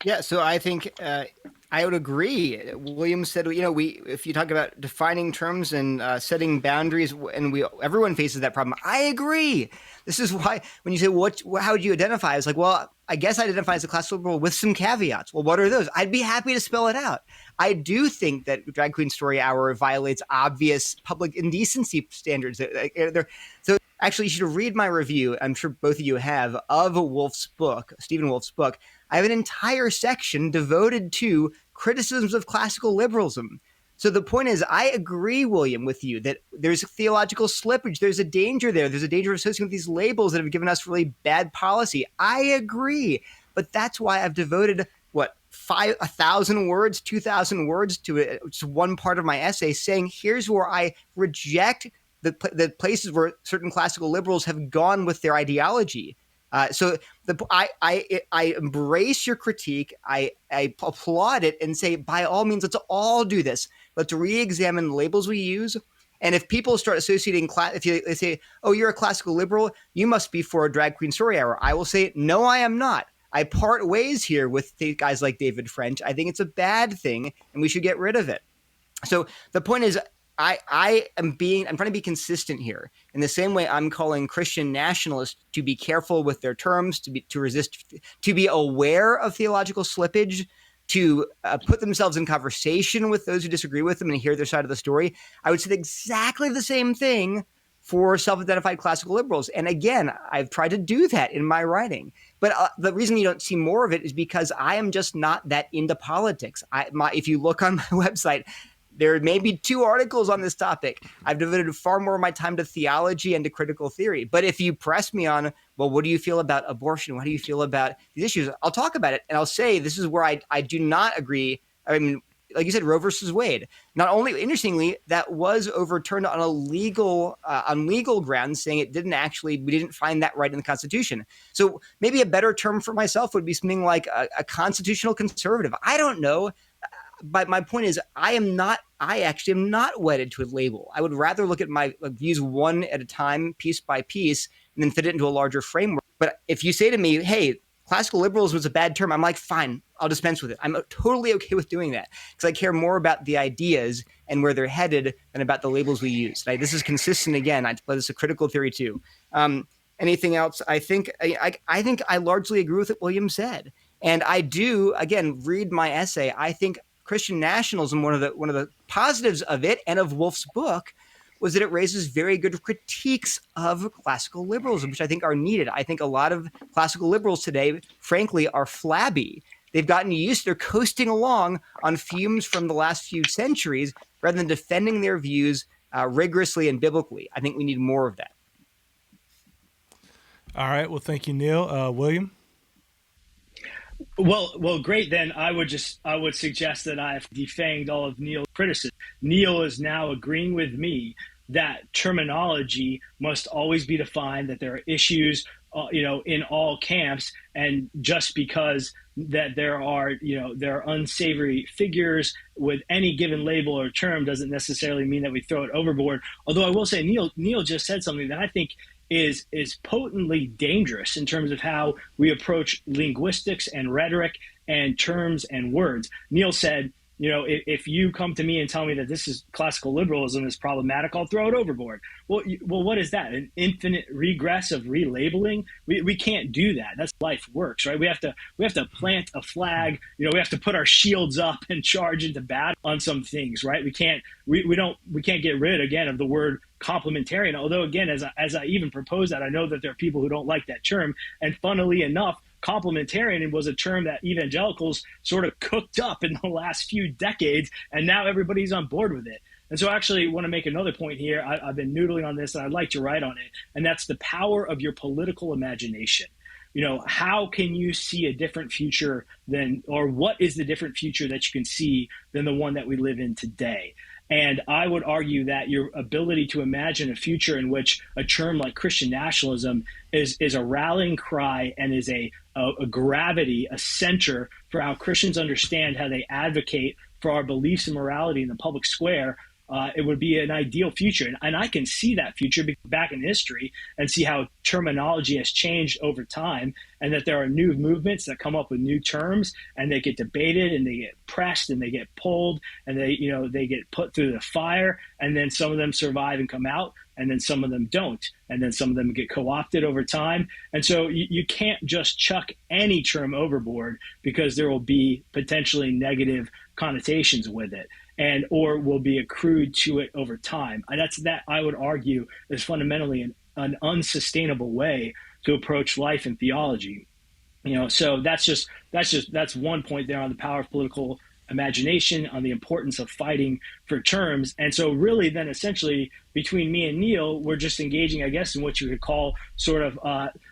Yeah, so I think I would agree. William said, you know, if you talk about defining terms and setting boundaries, and everyone faces that problem. I agree. This is why when you say, how would you identify? I was like, well, I guess I identify as a classical liberal with some caveats. Well, what are those? I'd be happy to spell it out. I do think that Drag Queen Story Hour violates obvious public indecency standards. So actually, you should read my review. I'm sure both of you have, of Wolfe's book, Stephen Wolfe's book. I have an entire section devoted to criticisms of classical liberalism. So the point is, I agree, William, with you that there's theological slippage. There's a danger there. There's a danger associated with these labels that have given us really bad policy. I agree. But that's why I've devoted, 1,000 words, 2,000 words to one part of my essay saying, here's where I reject the places where certain classical liberals have gone with their ideology. So I embrace your critique. I applaud it and say, by all means, let's all do this. Let's re-examine the labels we use. And if people start associating if they say, oh, you're a classical liberal, you must be for a Drag Queen Story Hour. I will say, no, I am not. I part ways here with guys like David French. I think it's a bad thing, and we should get rid of it. So the point is, I'm trying to be consistent here. In the same way, I'm calling Christian nationalists to be careful with their terms, to resist, to be aware of theological slippage, to put themselves in conversation with those who disagree with them and hear their side of the story. I would say exactly the same thing for self-identified classical liberals. And again, I've tried to do that in my writing. But the reason you don't see more of it is because I am just not that into politics. If you look on my website, there may be 2 articles on this topic. I've devoted far more of my time to theology and to critical theory. But if you press me on, well, what do you feel about abortion? What do you feel about these issues? I'll talk about it. And I'll say this is where I do not agree. I mean, like you said, Roe versus Wade. Not only, interestingly, that was overturned on on legal grounds, saying we didn't find that right in the Constitution. So maybe a better term for myself would be something like a constitutional conservative. I don't know. But my point is, I actually am not wedded to a label. I would rather look at my views one at a time, piece by piece, and then fit it into a larger framework. But if you say to me, hey, classical liberalism was a bad term, I'm like, fine, I'll dispense with it. I'm totally okay with doing that because I care more about the ideas and where they're headed than about the labels we use. This is consistent again. But it's a critical theory too. Anything else? I think I largely agree with what William said. And I do, again, read my essay. I think Christian nationalism, one of the positives of it and of Wolfe's book, was that it raises very good critiques of classical liberalism, which I think are needed. I think a lot of classical liberals today, frankly, are flabby. They've gotten used, they're coasting along on fumes from the last few centuries rather than defending their views rigorously and biblically. I think we need more of that. All right. Well, thank you, Neil. William? Well, great. Then I would suggest that I've defanged all of Neil's criticism. Neil is now agreeing with me that terminology must always be defined, that there are issues, in all camps, and just because that there are unsavory figures with any given label or term doesn't necessarily mean that we throw it overboard. Although I will say Neil just said something that I think is potently dangerous in terms of how we approach linguistics and rhetoric and terms and words. Neil said, if you come to me and tell me that this is classical liberalism is problematic, I'll throw it overboard. Well, what is that? An infinite regress of relabeling? We can't do that. That's how life works, right? We have to plant a flag. We have to put our shields up and charge into battle on some things, right? We can't get rid again of the word complementarian. Although again, as I even propose that, I know that there are people who don't like that term. And funnily enough, complementarian was a term that evangelicals sort of cooked up in the last few decades, and now everybody's on board with it. And so I actually want to make another point here. I've been noodling on this, and I'd like to write on it, and that's the power of your political imagination. How can you see a different future or what is the different future that you can see than the one that we live in today? And I would argue that your ability to imagine a future in which a term like Christian nationalism is a rallying cry and is a gravity, a center for how Christians understand how they advocate for our beliefs and morality in the public square, it would be an ideal future. And I can see that future back in history and see how terminology has changed over time, and that there are new movements that come up with new terms, and they get debated and they get pressed and they get pulled and they get put through the fire, and then some of them survive and come out, and then some of them don't, and then some of them get co-opted over time. And so you can't just chuck any term overboard, because there will be potentially negative connotations with it, or will be accrued to it over time. And that I would argue is fundamentally an unsustainable way to approach life and theology. So that's one point there on the power of political imagination, on the importance of fighting for terms. And so really then essentially between me and Neil, we're just engaging, I guess, in what you could call sort of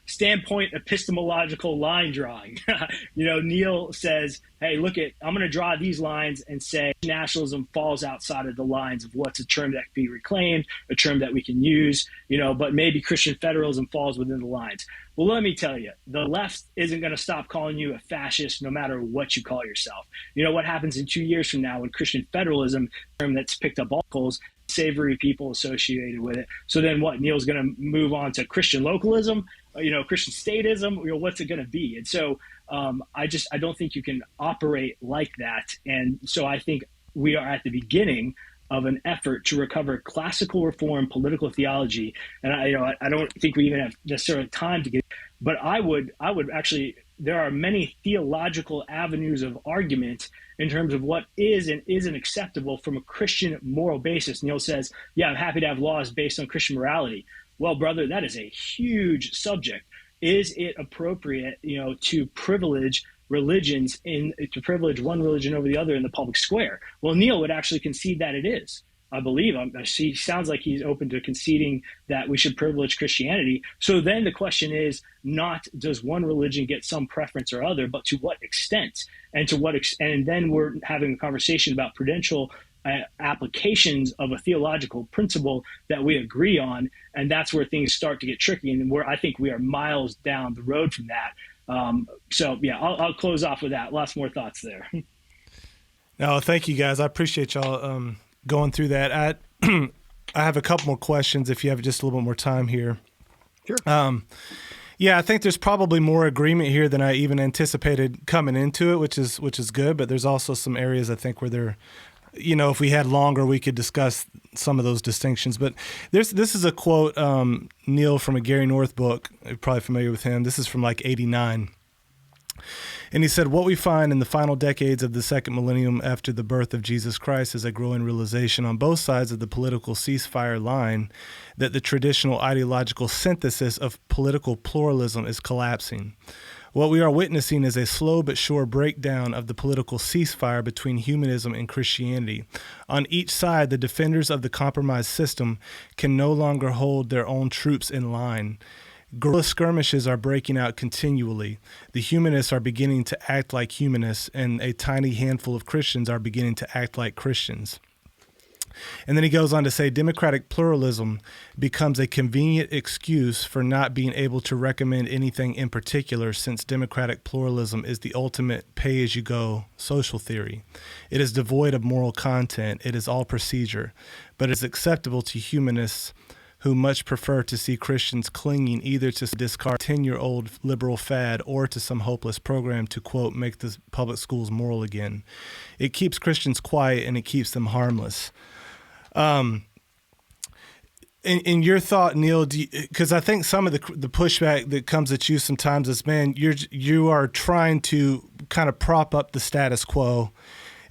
standpoint epistemological line drawing. Neil says, hey, I'm going to draw these lines and say nationalism falls outside of the lines of what's a term that can be reclaimed, a term that we can use, but maybe Christian federalism falls within the lines. Well, let me tell you, the left isn't going to stop calling you a fascist no matter what you call yourself. What happens in 2 years from now when Christian federalism, a term that's picked up all calls, savory people associated with it. So then what? Neil's going to move on to Christian localism, Christian statism. What's it going to be? And so I don't think you can operate like that. And so I think we are at the beginning of an effort to recover classical reform political theology. And I don't think we even have necessarily time to get, but I would actually, there are many theological avenues of argument in terms of what is and isn't acceptable from a Christian moral basis. Neil says, yeah, I'm happy to have laws based on Christian morality. Well, brother, that is a huge subject. Is it appropriate, to privilege religions to privilege one religion over the other in the public square? Well, Neil would actually concede that it is. I believe. He sounds like he's open to conceding that we should privilege Christianity. So then the question is not does one religion get some preference or other, but to what extent, and and then we're having a conversation about prudential applications of a theological principle that we agree on, and that's where things start to get tricky, and where I think we are miles down the road from that. I'll close off with that. Lots more thoughts there. No, thank you guys. I appreciate y'all going through that. I have a couple more questions if you have just a little bit more time here. Sure. I think there's probably more agreement here than I even anticipated coming into it, which is good. But there's also some areas I think where there, if we had longer, we could discuss some of those distinctions. But this is a quote, Neil, from a Gary North book. You're probably familiar with him. This is from like 1989. And he said, what we find in the final decades of the second millennium after the birth of Jesus Christ is a growing realization on both sides of the political ceasefire line that the traditional ideological synthesis of political pluralism is collapsing. What we are witnessing is a slow but sure breakdown of the political ceasefire between humanism and Christianity. On each side, the defenders of the compromised system can no longer hold their own troops in line. Guerrilla skirmishes are breaking out continually. The humanists are beginning to act like humanists, and a tiny handful of Christians are beginning to act like Christians. And then he goes on to say democratic pluralism becomes a convenient excuse for not being able to recommend anything in particular, since democratic pluralism is the ultimate pay-as-you-go social theory. It is devoid of moral content. It is all procedure, but it is acceptable to humanists who much prefer to see Christians clinging either to discard 10-year-old liberal fad or to some hopeless program to, quote, make the public schools moral again. It keeps Christians quiet and it keeps them harmless. In your thought, Neil, because I think some of the pushback that comes at you sometimes is, man, you are trying to kind of prop up the status quo,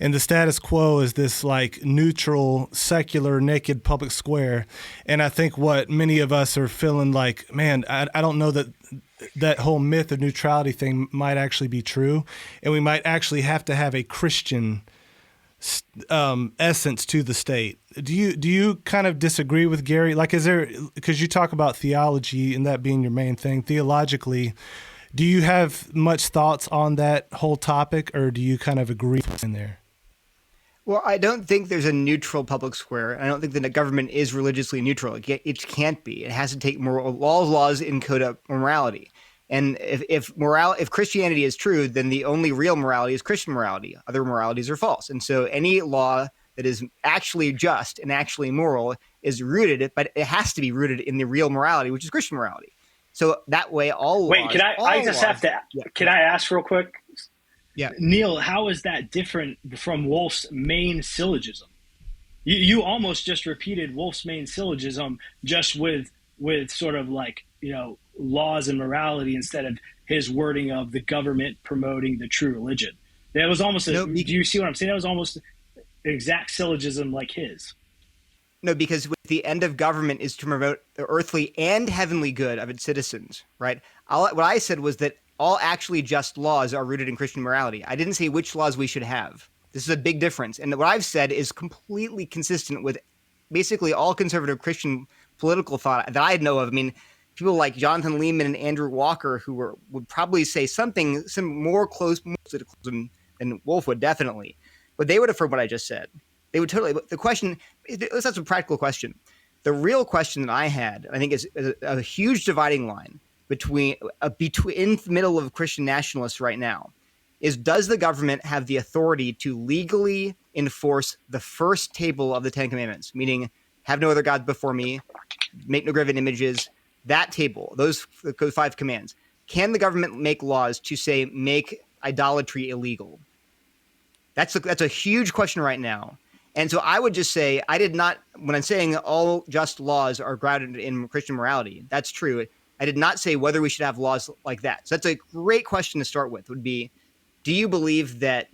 and the status quo is this like neutral, secular, naked public square. And I think what many of us are feeling like, man, I don't know that whole myth of neutrality thing might actually be true, and we might actually have to have a Christian essence to the state. Do you kind of disagree with Gary? Like, is there, because you talk about theology and that being your main thing, theologically, do you have much thoughts on that whole topic, or do you kind of agree in there? Well, I don't think there's a neutral public square. I don't think that the government is religiously neutral. It can't be. It has to take moral laws encode up morality. And if Christianity is true, then the only real morality is Christian morality. Other moralities are false. And so any law that is actually just and actually moral is rooted, but it has to be rooted in the real morality, which is Christian morality. So that way, all laws. Wait, can I just have to? Yeah. Can I ask real quick? Yeah, Neil, how is that different from Wolfe's main syllogism? You almost just repeated Wolfe's main syllogism, just with sort of like, laws and morality instead of his wording of the government promoting the true religion. That was almost do you see what I'm saying? That was almost an exact syllogism like his. No, because the end of government is to promote the earthly and heavenly good of its citizens, right? What I said was that all actually just laws are rooted in Christian morality. I didn't say which laws we should have. This is a big difference. And what I've said is completely consistent with basically all conservative Christian political thought that I know of. I mean, people like Jonathan Lehman and Andrew Walker, who would probably say something more close than Wolfe would, definitely. But they would affirm what I just said. They would totally. But the question, let's ask a practical question. The real question that I had, I think, is a huge dividing line between in the middle of Christian nationalists right now, is does the government have the authority to legally enforce the first table of the Ten Commandments, meaning have no other gods before me, make no graven images, that table, those 5 commands. Can the government make laws to say make idolatry illegal? That's a huge question right now. And so I would just say, I did not, when I'm saying all just laws are grounded in Christian morality, that's true. I did not say whether we should have laws like that. So that's a great question to start with, would be, do you believe that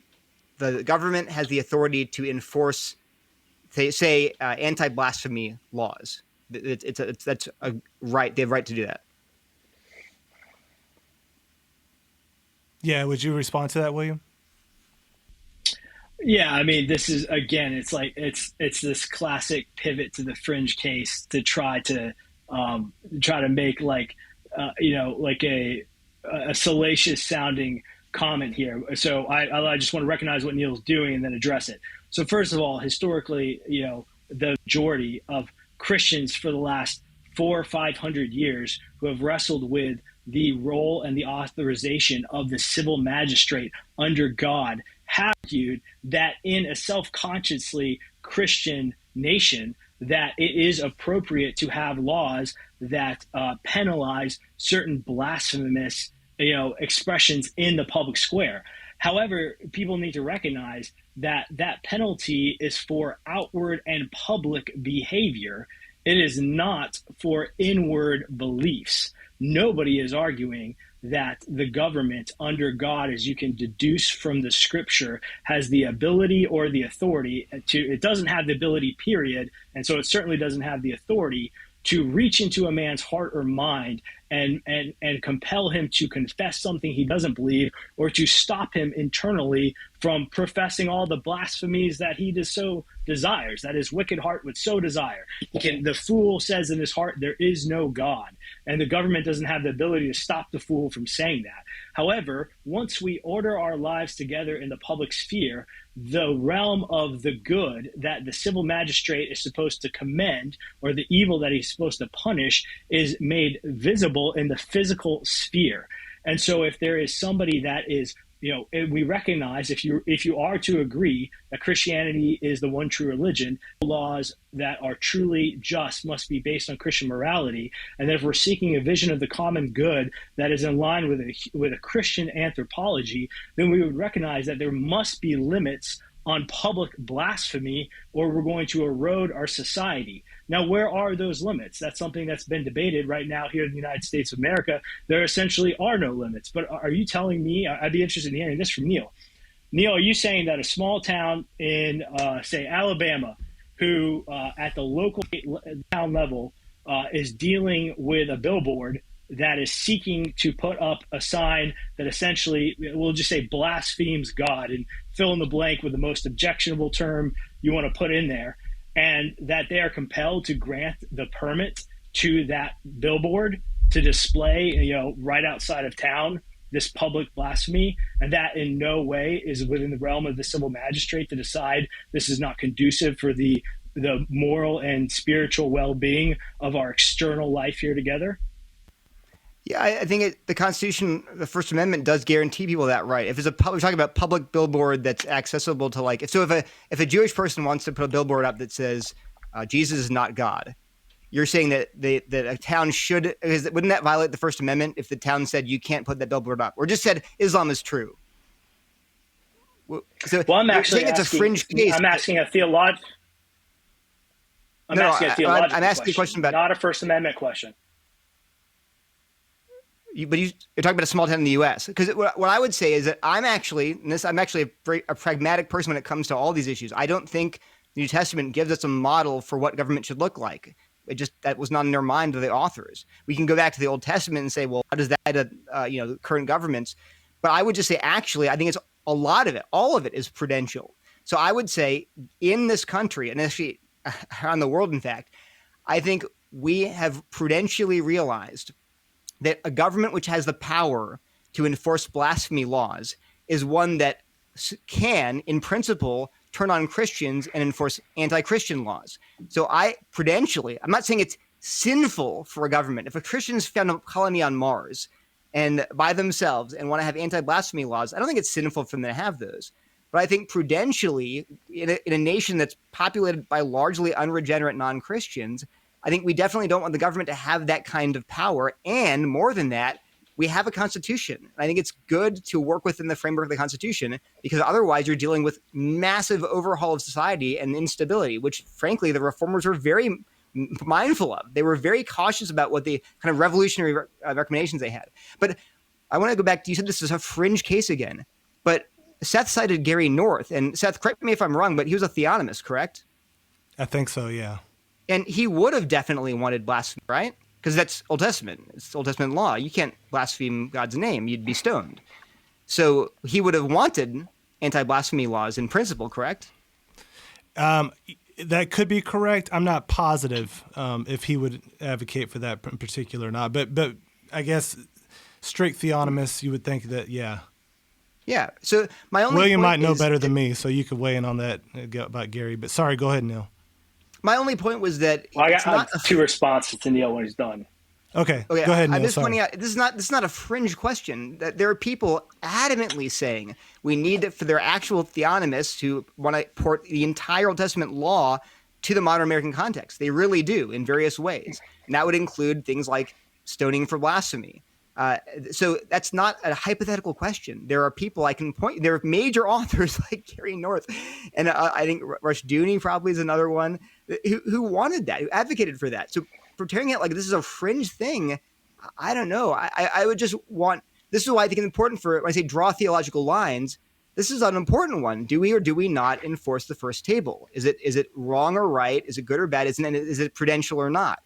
the government has the authority to enforce, say anti-blasphemy laws? That's a right. They have a right to do that. Yeah. Would you respond to that, William? Yeah, I mean, this is, again, it's like it's this classic pivot to the fringe case to try to make like a salacious sounding comment here. So I just want to recognize what Neil's doing and then address it. So first of all, historically, the majority of Christians for the last 400 or 500 years who have wrestled with the role and the authorization of the civil magistrate under God have argued that in a self-consciously Christian nation that it is appropriate to have laws that penalize certain blasphemous expressions in the public square. However, people need to recognize that that penalty is for outward and public behavior. It is not for inward beliefs. Nobody is arguing that the government under God, as you can deduce from the scripture, has the ability or the authority to, it doesn't have the ability, period. And so it certainly doesn't have the authority to reach into a man's heart or mind and compel him to confess something he doesn't believe, or to stop him internally from professing all the blasphemies that he does so desires, that his wicked heart would so desire. The fool says in his heart, there is no God. And the government doesn't have the ability to stop the fool from saying that. However, once we order our lives together in the public sphere, the realm of the good that the civil magistrate is supposed to commend, or the evil that he's supposed to punish, is made visible in the physical sphere. And so if there is somebody that is, we recognize, if you are to agree that Christianity is the one true religion, laws that are truly just must be based on Christian morality. And then if we're seeking a vision of the common good that is in line with a Christian anthropology, then we would recognize that there must be limits on public blasphemy, or we're going to erode our society. Now, where are those limits? That's something that's been debated right now here in the United States of America. There essentially are no limits. But are you telling me, I'd be interested in hearing this from Neil. Neil, are you saying that a small town in, say, Alabama, who at the local town level is dealing with a billboard that is seeking to put up a sign that essentially, we'll just say, blasphemes God, and fill in the blank with the most objectionable term you want to put in there, and that they are compelled to grant the permit to that billboard to display, right outside of town, this public blasphemy, and that in no way is within the realm of the civil magistrate to decide this is not conducive for the moral and spiritual well-being of our external life here together? Yeah, I think the Constitution, the First Amendment, does guarantee people that right. If it's we're talking about public billboard that's accessible to if a Jewish person wants to put a billboard up that says Jesus is not God, you're saying that a town should, wouldn't that violate the First Amendment if the town said you can't put that billboard up, or just said Islam is true? So I'm actually it's a fringe case. I'm asking a theological. I'm asking a question about, not a First Amendment question. But you're talking about a small town in the U.S. Because what I would say is that I'm actually a pragmatic person when it comes to all these issues. I don't think the New Testament gives us a model for what government should look like. That was not in their mind of the authors. We can go back to the Old Testament and say, well, how does that current governments? But I would just say, actually, I think it's a lot of it, all of it is prudential. So I would say in this country, and actually around the world, in fact, I think we have prudentially realized that a government which has the power to enforce blasphemy laws is one that can, in principle, turn on Christians and enforce anti-Christian laws. So I'm not saying it's sinful for a government. If a Christian's found a colony on Mars and by themselves and want to have anti-blasphemy laws, I don't think it's sinful for them to have those. But I think prudentially, in a nation that's populated by largely unregenerate non-Christians, I think we definitely don't want the government to have that kind of power. And more than that, we have a constitution. And I think it's good to work within the framework of the Constitution, because otherwise you're dealing with massive overhaul of society and instability, which frankly, the reformers were very mindful of. They were very cautious about what the kind of revolutionary recommendations they had. But I want to go back to, you said this is a fringe case again, but Seth cited Gary North, and Seth, correct me if I'm wrong, but he was a theonomist, correct? I think so, yeah. And he would have definitely wanted blasphemy, right? Because that's Old Testament. It's Old Testament law. You can't blaspheme God's name. You'd be stoned. So he would have wanted anti-blasphemy laws in principle, correct? That could be correct. I'm not positive if he would advocate for that in particular or not. But I guess strict theonomists, you would think that, yeah. Yeah. So my only William point might know is better than me, so you could weigh in on that about Gary. But sorry, go ahead, Neil. My only point was that I got two responses to Neil when he's done. Okay, go ahead, Neil. I'm just pointing out, this is not a fringe question. That there are people adamantly saying we need for their actual theonomists who want to port the entire Old Testament law to the modern American context. They really do in various ways. And that would include things like stoning for blasphemy. So that's not a hypothetical question. There are people I can point. There are major authors like Gary North, and I think Rushdoony probably is another one who wanted that, who advocated for that. So portraying it like this is a fringe thing, I don't know. I would just want. This is why I think it's important for when I say draw theological lines. This is an important one. Do we or do we not enforce the first table? Is it wrong or right? Is it good or bad? Is it prudential or not?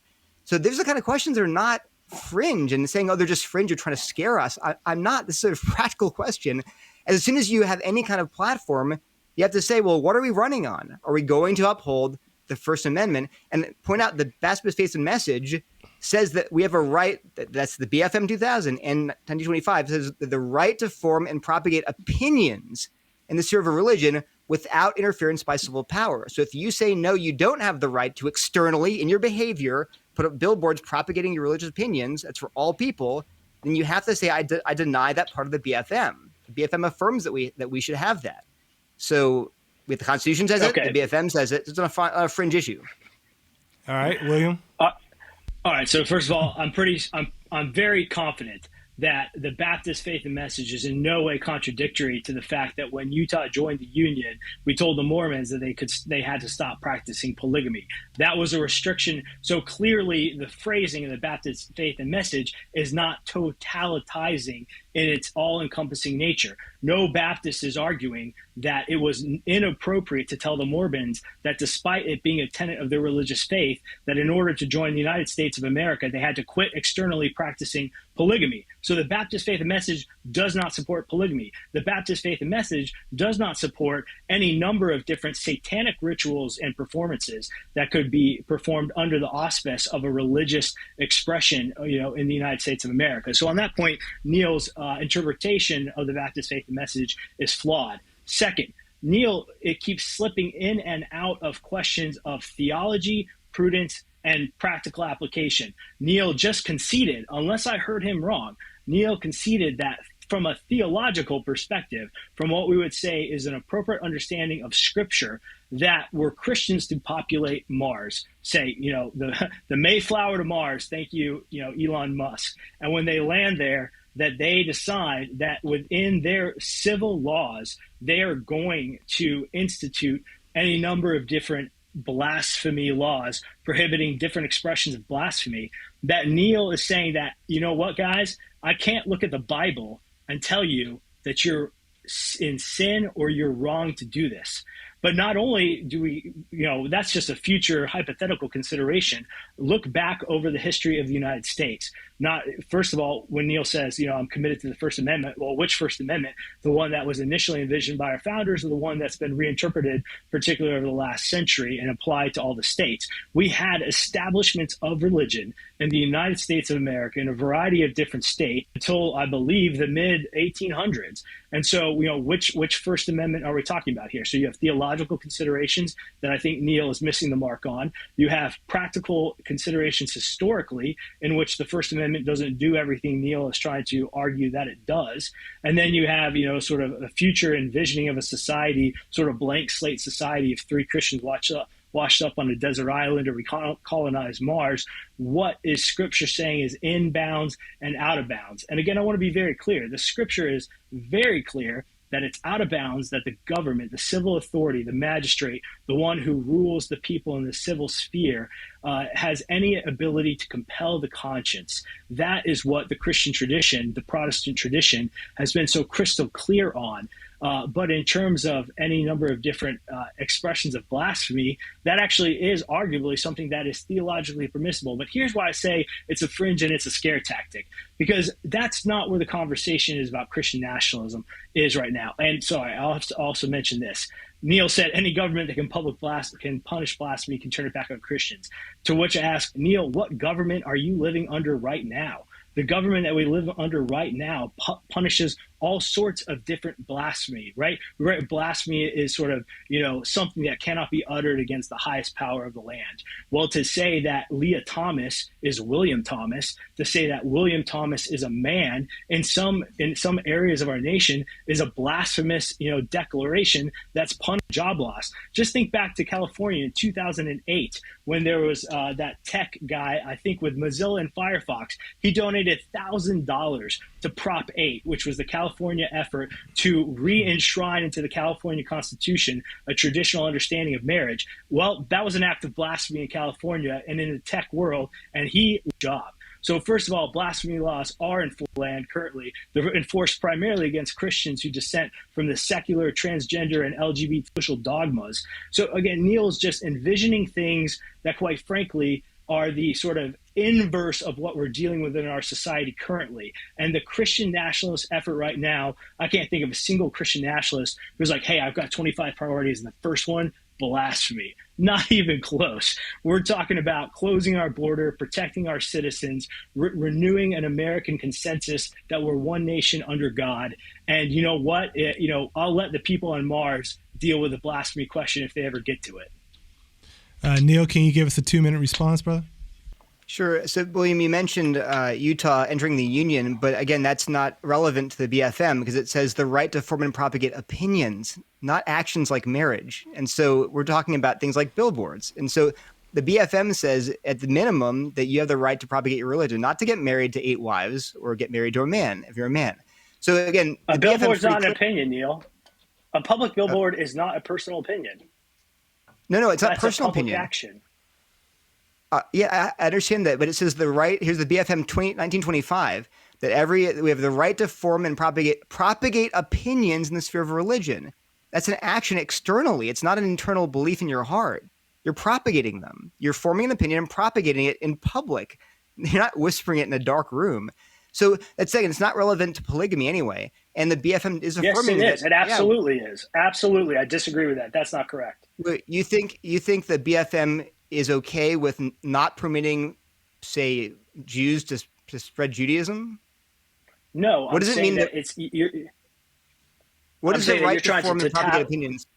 So there's the kind of questions that are not fringe and saying, oh, they're just fringe, you're trying to scare us. I'm not. This is a practical question. As soon as you have any kind of platform, you have to say, well, what are we running on? Are we going to uphold the First Amendment? And point out the Baptist Faith and Message says that we have a right, that's the BFM 2000 and 1925, says that the right to form and propagate opinions in the sphere of a religion without interference by civil power. So if you say, no, you don't have the right to externally, in your behavior, put up billboards propagating your religious opinions, that's for all people, then you have to say, I deny that part of the BFM. The BFM affirms that we should have that. So the Constitution says it, the BFM says it. It's a fringe issue. All right, William. All right. So first of all, I'm very confident that the Baptist Faith and Message is in no way contradictory to the fact that when Utah joined the Union, we told the Mormons that they had to stop practicing polygamy. That was a restriction. So clearly the phrasing of the Baptist Faith and Message is not totalitizing in its all-encompassing nature. No Baptist is arguing that it was inappropriate to tell the Mormons that despite it being a tenet of their religious faith, that in order to join the United States of America, they had to quit externally practicing polygamy. So the Baptist Faith and Message does not support polygamy. The Baptist Faith and Message does not support any number of different satanic rituals and performances that could be performed under the auspice of a religious expression, in the United States of America. So on that point, Neil's interpretation of the Baptist Faith and Message is flawed. Second, Neil, it keeps slipping in and out of questions of theology, prudence, and practical application. Neil just conceded, unless I heard him wrong, Neil conceded that from a theological perspective, from what we would say is an appropriate understanding of Scripture, that were Christians to populate Mars, say, the Mayflower to Mars, thank you, Elon Musk. And when they land there, that they decide that within their civil laws, they are going to institute any number of different blasphemy laws prohibiting different expressions of blasphemy, that Neil is saying that, you know what, guys, I can't look at the Bible and tell you that you're in sin or you're wrong to do this. But not only do we, that's just a future hypothetical consideration. Look back over the history of the United States. First of all, when Neil says, I'm committed to the First Amendment, well, which First Amendment? The one that was initially envisioned by our founders, or the one that's been reinterpreted, particularly over the last century, and applied to all the states? We had establishments of religion in the United States of America in a variety of different states until, I believe, the mid-1800s. And so, which First Amendment are we talking about here? So you have theological considerations that I think Neil is missing the mark on. You have practical considerations historically, in which the First Amendment doesn't do everything Neil is trying to argue that it does. And then you have, sort of a future envisioning of a society, sort of blank slate society of three Christians washed up on a desert island or recolonize Mars. What is Scripture saying is in bounds and out of bounds? And again, I want to be very clear. The Scripture is very clear that it's out of bounds, that the government, the civil authority, the magistrate, the one who rules the people in the civil sphere, has any ability to compel the conscience. That is what the Christian tradition, the Protestant tradition, has been so crystal clear on. But in terms of any number of different expressions of blasphemy, that actually is arguably something that is theologically permissible. But here's why I say it's a fringe and it's a scare tactic, because that's not where the conversation is about Christian nationalism is right now. And sorry, I'll have to also mention this. Neil said any government that can punish blasphemy can turn it back on Christians. To which I ask, Neil, what government are you living under right now? The government that we live under right now punishes all sorts of different blasphemy, right? Blasphemy is sort of, something that cannot be uttered against the highest power of the land. Well, to say that Leah Thomas is William Thomas, to say that William Thomas is a man in some areas of our nation is a blasphemous, declaration that's punished job loss. Just think back to California in 2008 when there was that tech guy, I think with Mozilla and Firefox. He donated $1,000 to Prop 8, which was the California effort to re-enshrine into the California Constitution a traditional understanding of marriage. Well, that was an act of blasphemy in California and in the tech world, and he job. So first of all, blasphemy laws are in full land currently. They're enforced primarily against Christians who dissent from the secular, transgender, and LGBT social dogmas. So again, Neil's just envisioning things that, quite frankly, are the sort of inverse of what we're dealing with in our society currently. And the Christian nationalist effort right now, I can't think of a single Christian nationalist who's like, hey, I've got 25 priorities, and the first one, blasphemy. Not even close. We're talking about closing our border, protecting our citizens, renewing an American consensus that we're one nation under God. And you know what? I'll let the people on Mars deal with the blasphemy question if they ever get to it. Neil, can you give us a 2-minute response, brother? Sure. So, William, you mentioned Utah entering the Union, but again, that's not relevant to the BFM because it says the right to form and propagate opinions, not actions like marriage. And so we're talking about things like billboards. And so the BFM says at the minimum that you have the right to propagate your religion, not to get married to 8 wives or get married to a man if you're a man. So again, a billboard's not an opinion, Neil. A public billboard is not a personal opinion. No, it's not That's personal a public opinion. action. Yeah, I understand that, but it says the right. Here's the BFM 1925 that we have the right to form and propagate opinions in the sphere of religion. That's an action externally. It's not an internal belief in your heart. You're propagating them. You're forming an opinion and propagating it in public. You're not whispering it in a dark room. So that's saying it's not relevant to polygamy anyway. And the BFM is affirming yes, it that. is. It absolutely is. Absolutely, I disagree with that. That's not correct. You think the BFM is okay with not permitting, say, Jews to spread Judaism? No. What does it mean that it's? What is the right to form and propagate opinions?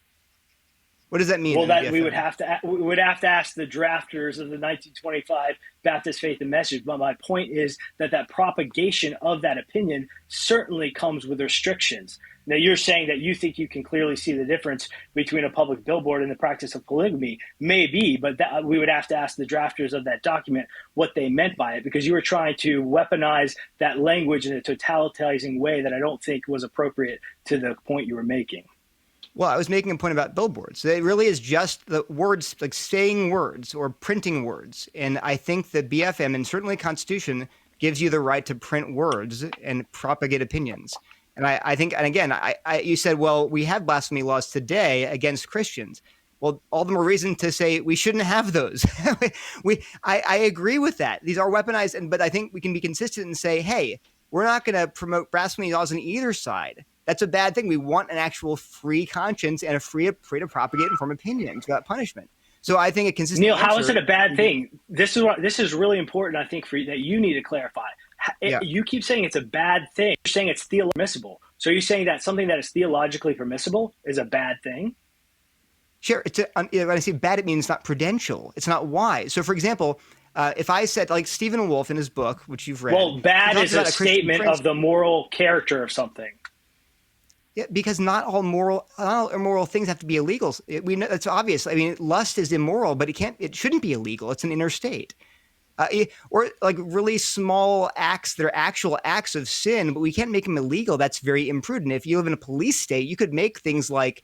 What does that mean? Well, that we would have to ask the drafters of the 1925 Baptist Faith and Message. But my point is that propagation of that opinion certainly comes with restrictions. Now, you're saying that you think you can clearly see the difference between a public billboard and the practice of polygamy. Maybe, but we would have to ask the drafters of that document what they meant by it, because you were trying to weaponize that language in a totalitarian way that I don't think was appropriate to the point you were making. Well, I was making a point about billboards. It really is just the words, like saying words or printing words. And I think the BFM and certainly Constitution gives you the right to print words and propagate opinions. And I think, and again, you said, well, we have blasphemy laws today against Christians. Well, all the more reason to say we shouldn't have those. I agree with that. These are weaponized, but I think we can be consistent and say, hey, we're not going to promote blasphemy laws on either side. That's a bad thing. We want an actual free conscience and a free to propagate and form opinions without punishment. So I think a consistent Neil, answer, how is it a bad thing? This is really important, I think, for you, that you need to clarify. You keep saying it's a bad thing. You're saying it's theologically permissible. So you're saying that something that is theologically permissible is a bad thing? Sure. When I say bad, it means not prudential. It's not wise. So, for example, if I said, like Stephen Wolfe in his book, which you've read. Well, bad is a statement of the moral character of something. Yeah, because not all immoral things have to be illegal. We know that's obvious. I mean, lust is immoral, but it shouldn't be illegal. It's an inner state. Or like really small acts that are actual acts of sin, but we can't make them illegal. That's very imprudent. If you live in a police state, you could make things like,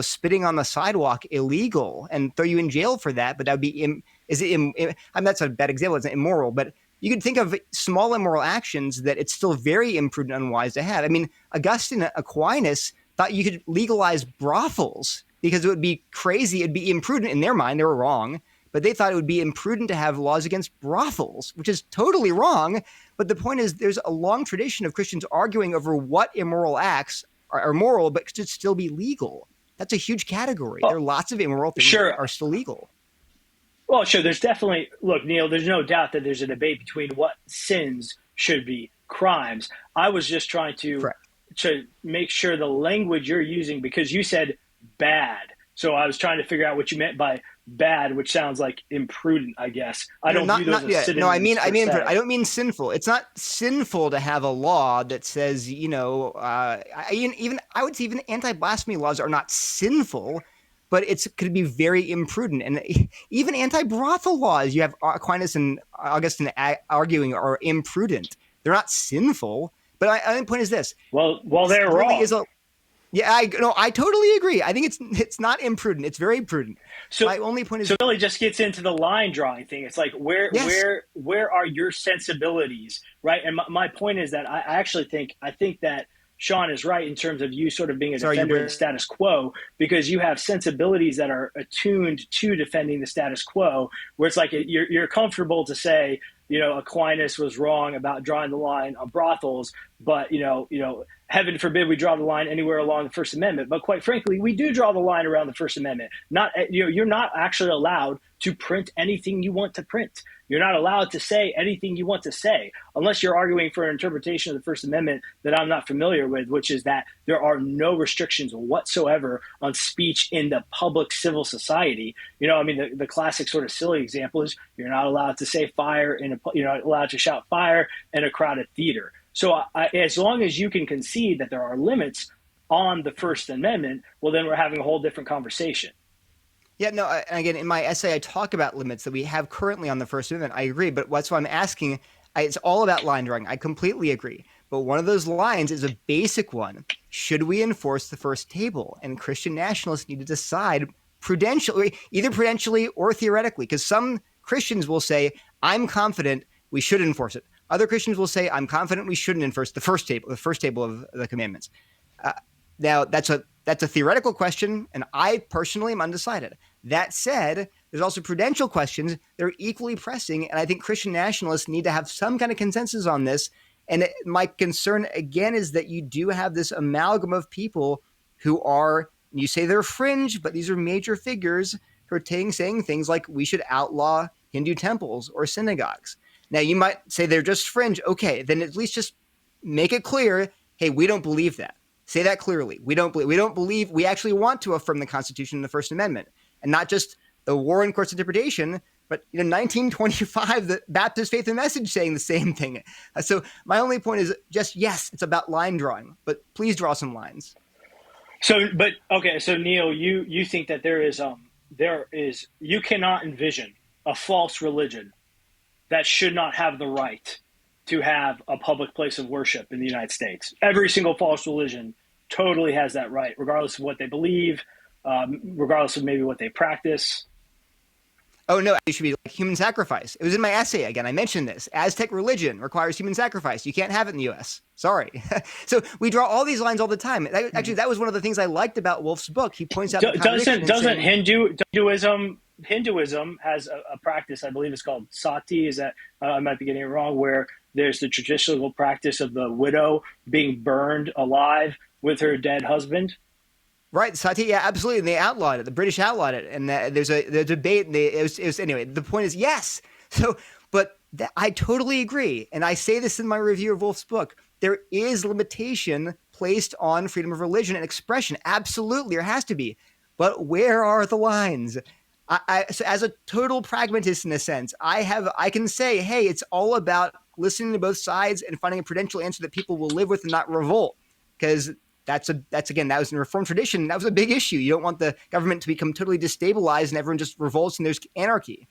spitting on the sidewalk illegal and throw you in jail for that. But that would be that's a bad example. It's immoral, but you could think of small immoral actions that it's still very imprudent and unwise to have. I mean, Augustine Aquinas thought you could legalize brothels because it would be crazy. It'd be imprudent in their mind. They were wrong. But they thought it would be imprudent to have laws against brothels, which is totally wrong. But the point is there's a long tradition of Christians arguing over what immoral acts are moral but should still be legal. That's a huge category. There are lots of immoral things that are still legal. Well, sure. There's definitely – look, Neil, there's no doubt that there's a debate between what sins should be crimes. I was just trying to make sure the language you're using, because you said bad. So I was trying to figure out what you meant by bad, which sounds like imprudent, I guess. I don't view those as synonyms. No, I mean, I don't mean sinful. It's not sinful to have a law that says, I would say even anti-blasphemy laws are not sinful, but it could be very imprudent. And even anti-brothel laws, you have Aquinas and Augustine arguing, are imprudent. They're not sinful. But I think the point is this. Well, they're wrong. I totally agree. I think it's not imprudent. It's very prudent. So my only point is, so it really just gets into the line drawing thing. It's like where are your sensibilities, right? And my point is that I think that Sean is right in terms of you sort of being a Sorry, defender of the status quo, because you have sensibilities that are attuned to defending the status quo, where it's like you're comfortable to say, Aquinas was wrong about drawing the line on brothels, but heaven forbid we draw the line anywhere along the First Amendment. But quite frankly, we do draw the line around the First Amendment. You're not actually allowed to print anything you want to print. You're not allowed to say anything you want to say, unless you're arguing for an interpretation of the First Amendment that I'm not familiar with, which is that there are no restrictions whatsoever on speech in the public civil society. The classic sort of silly example is you're not allowed to say fire you're not allowed to shout fire in a crowded theater. So as long as you can concede that there are limits on the First Amendment, well, then we're having a whole different conversation. Yeah, no, again, in my essay, I talk about limits that we have currently on the First Amendment. I agree, but that's why I'm asking. It's all about line drawing. I completely agree. But one of those lines is a basic one. Should we enforce the first table? And Christian nationalists need to decide either prudentially or theoretically, because some Christians will say, I'm confident we should enforce it. Other Christians will say, I'm confident we shouldn't enforce the first table of the commandments. Now, that's a theoretical question, and I personally am undecided. That said, there's also prudential questions that are equally pressing, and I think Christian nationalists need to have some kind of consensus on this. And my concern, again, is that you do have this amalgam of people who are, you say they're fringe, but these are major figures who are saying things like we should outlaw Hindu temples or synagogues. Now, you might say they're just fringe. Okay, then at least just make it clear, hey, we don't believe that. Say that clearly. We don't believe we actually want to affirm the Constitution and the First Amendment, and not just the Warren Court's interpretation, but 1925, the Baptist Faith and Message saying the same thing. So my only point is just, yes, it's about line drawing, but please draw some lines. So Neil, you think that there is you cannot envision a false religion that should not have the right to have a public place of worship in the United States. Every single false religion totally has that right, regardless of what they believe, regardless of maybe what they practice. Oh, no, it should be like human sacrifice. It was in my essay. Again, I mentioned this. Aztec religion requires human sacrifice. You can't have it in the U.S. Sorry. So we draw all these lines all the time. Actually, that was one of the things I liked about Wolfe's book. He points out doesn't Hinduism has a practice, I believe it's called sati, is that I might be getting it wrong, where there's the traditional practice of the widow being burned alive with her dead husband. Right, sati, yeah, absolutely. And they outlawed it. The British outlawed it, and there's a debate. And it was anyway. The point is, yes. So, but I totally agree, and I say this in my review of Wolfe's book. There is limitation placed on freedom of religion and expression. Absolutely, there has to be. But where are the lines? So as a total pragmatist in a sense, I can say, hey, it's all about listening to both sides and finding a prudential answer that people will live with and not revolt, because that was in Reformed tradition. That was a big issue. You don't want the government to become totally destabilized and everyone just revolts and there's anarchy.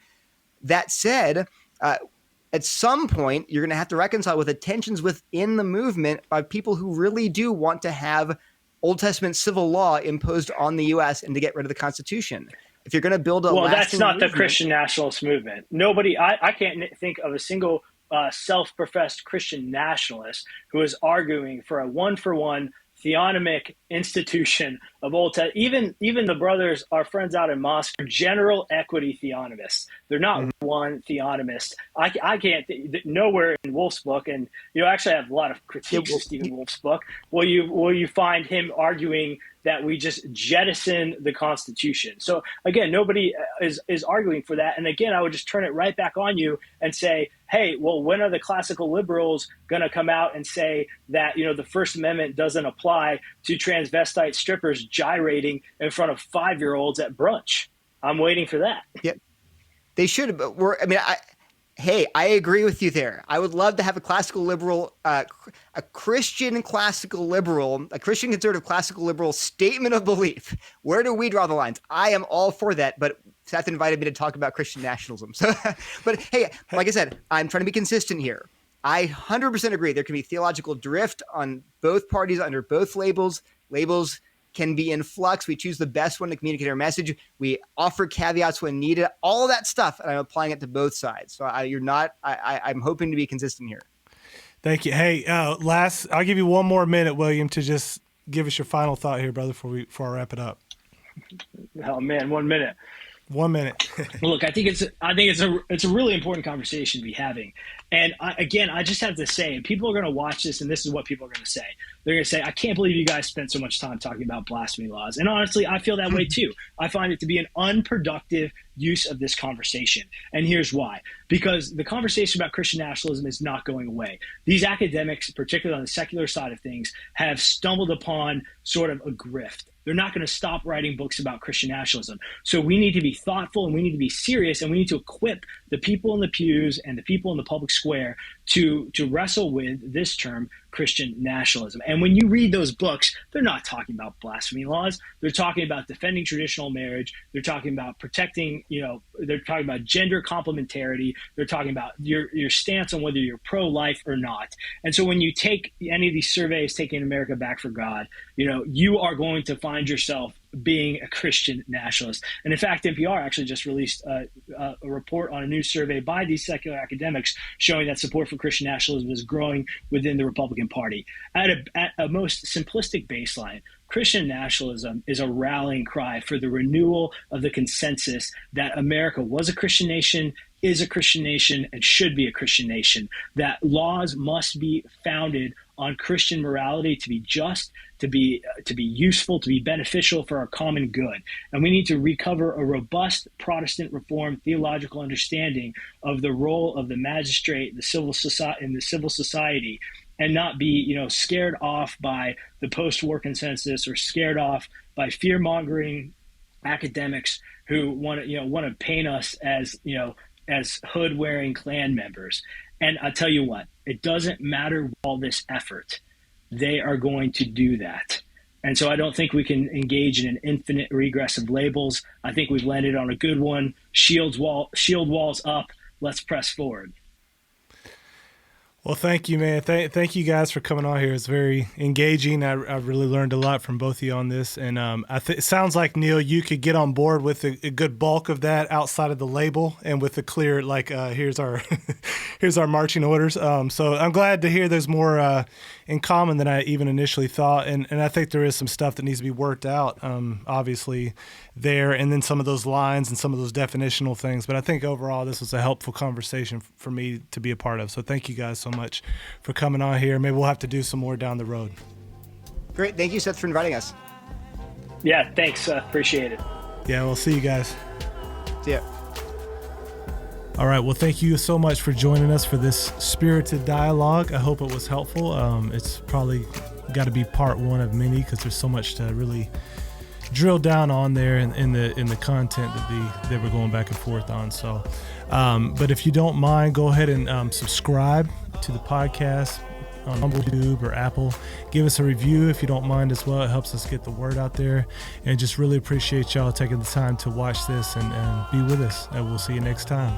That said, at some point, you're going to have to reconcile with the tensions within the movement by people who really do want to have Old Testament civil law imposed on the U.S. and to get rid of the Constitution. If you're going to build that's not the Christian nationalist movement. Nobody, I can't think of a single self-professed Christian nationalist who is arguing for a one-for-one theonomic institution of Old Testament. Even the brothers, our friends out in Moscow, are general equity theonomists. They're not one theonomist. I can't nowhere in Wolfe's book, and actually I have a lot of critiques of Stephen Wolfe's book. Will you find him arguing that we just jettison the Constitution? So again, nobody is arguing for that. And again, I would just turn it right back on you and say, hey, well, when are the classical liberals going to come out and say that, the First Amendment doesn't apply to transvestite strippers gyrating in front of 5-year-olds at brunch? I'm waiting for that. Yeah, they should. But I agree with you there. I would love to have a classical liberal, a Christian classical liberal, a Christian conservative classical liberal statement of belief. Where do we draw the lines? I am all for that, but Seth invited me to talk about Christian nationalism. So, but hey, like I said, I'm trying to be consistent here. I 100% agree. There can be theological drift on both parties under both labels. Labels can be in flux. We choose the best one to communicate our message. We offer caveats when needed, all of that stuff. And I'm applying it to both sides. So I'm hoping to be consistent here. Thank you. Hey, I'll give you one more minute, William, to just give us your final thought here, brother, before I wrap it up. Oh man, 1 minute. 1 minute. Look, I think it's a really important conversation to be having. And I just have to say, people are going to watch this, and this is what people are going to say. They're going to say, I can't believe you guys spent so much time talking about blasphemy laws. And honestly, I feel that way too. I find it to be an unproductive use of this conversation. And here's why. Because the conversation about Christian nationalism is not going away. These academics, particularly on the secular side of things, have stumbled upon sort of a grift. They're not going to stop writing books about Christian nationalism. So we need to be thoughtful, and we need to be serious, and we need to equip the people in the pews and the people in the public square to wrestle with this term, Christian nationalism. And when you read those books, they're not talking about blasphemy laws. They're talking about defending traditional marriage. They're talking about protecting, they're talking about gender complementarity. They're talking about your stance on whether you're pro-life or not. And so when you take any of these surveys, Taking America Back for God, you are going to find yourself being a Christian nationalist. And in fact, NPR actually just released a report on a new survey by these secular academics showing that support for Christian nationalism is growing within the Republican Party. At a most simplistic baseline, Christian nationalism is a rallying cry for the renewal of the consensus that America was a Christian nation, is a Christian nation, and should be a Christian nation, that laws must be founded on Christian morality to be just, to be useful, to be beneficial for our common good. And we need to recover a robust Protestant Reformed theological understanding of the role of the magistrate, in the civil society, and not be, scared off by the post-war consensus or scared off by fear-mongering academics who want to paint us as hood-wearing Klan members. And I tell you what, it doesn't matter all this effort. They are going to do that. And so I don't think we can engage in an infinite regress of labels. I think we've landed on a good one. Shield walls up. Let's press forward. Well, thank you, man. Thank you guys for coming on here. It's very engaging. I've really learned a lot from both of you on this. And it sounds like, Neil, you could get on board with a good bulk of that outside of the label and with a clear, here's our here's our marching orders. So I'm glad to hear there's more in common than I even initially thought. And I think there is some stuff that needs to be worked out, obviously, there. And then some of those lines and some of those definitional things. But I think overall this was a helpful conversation for me to be a part of. So thank you guys so much for coming on here. Maybe we'll have to do some more down the road. Great. Thank you, Seth, for inviting us. Yeah, thanks. Appreciate it. Yeah, we'll see you guys. See ya. All right. Well, thank you so much for joining us for this spirited dialogue. I hope it was helpful. It's probably got to be part one of many because there's so much to really drill down on there in the content that we're going back and forth on. So, but if you don't mind, go ahead and subscribe to the podcast on YouTube or Apple. Give us a review if you don't mind as well. It helps us get the word out there. And just really appreciate y'all taking the time to watch this and be with us. And we'll see you next time.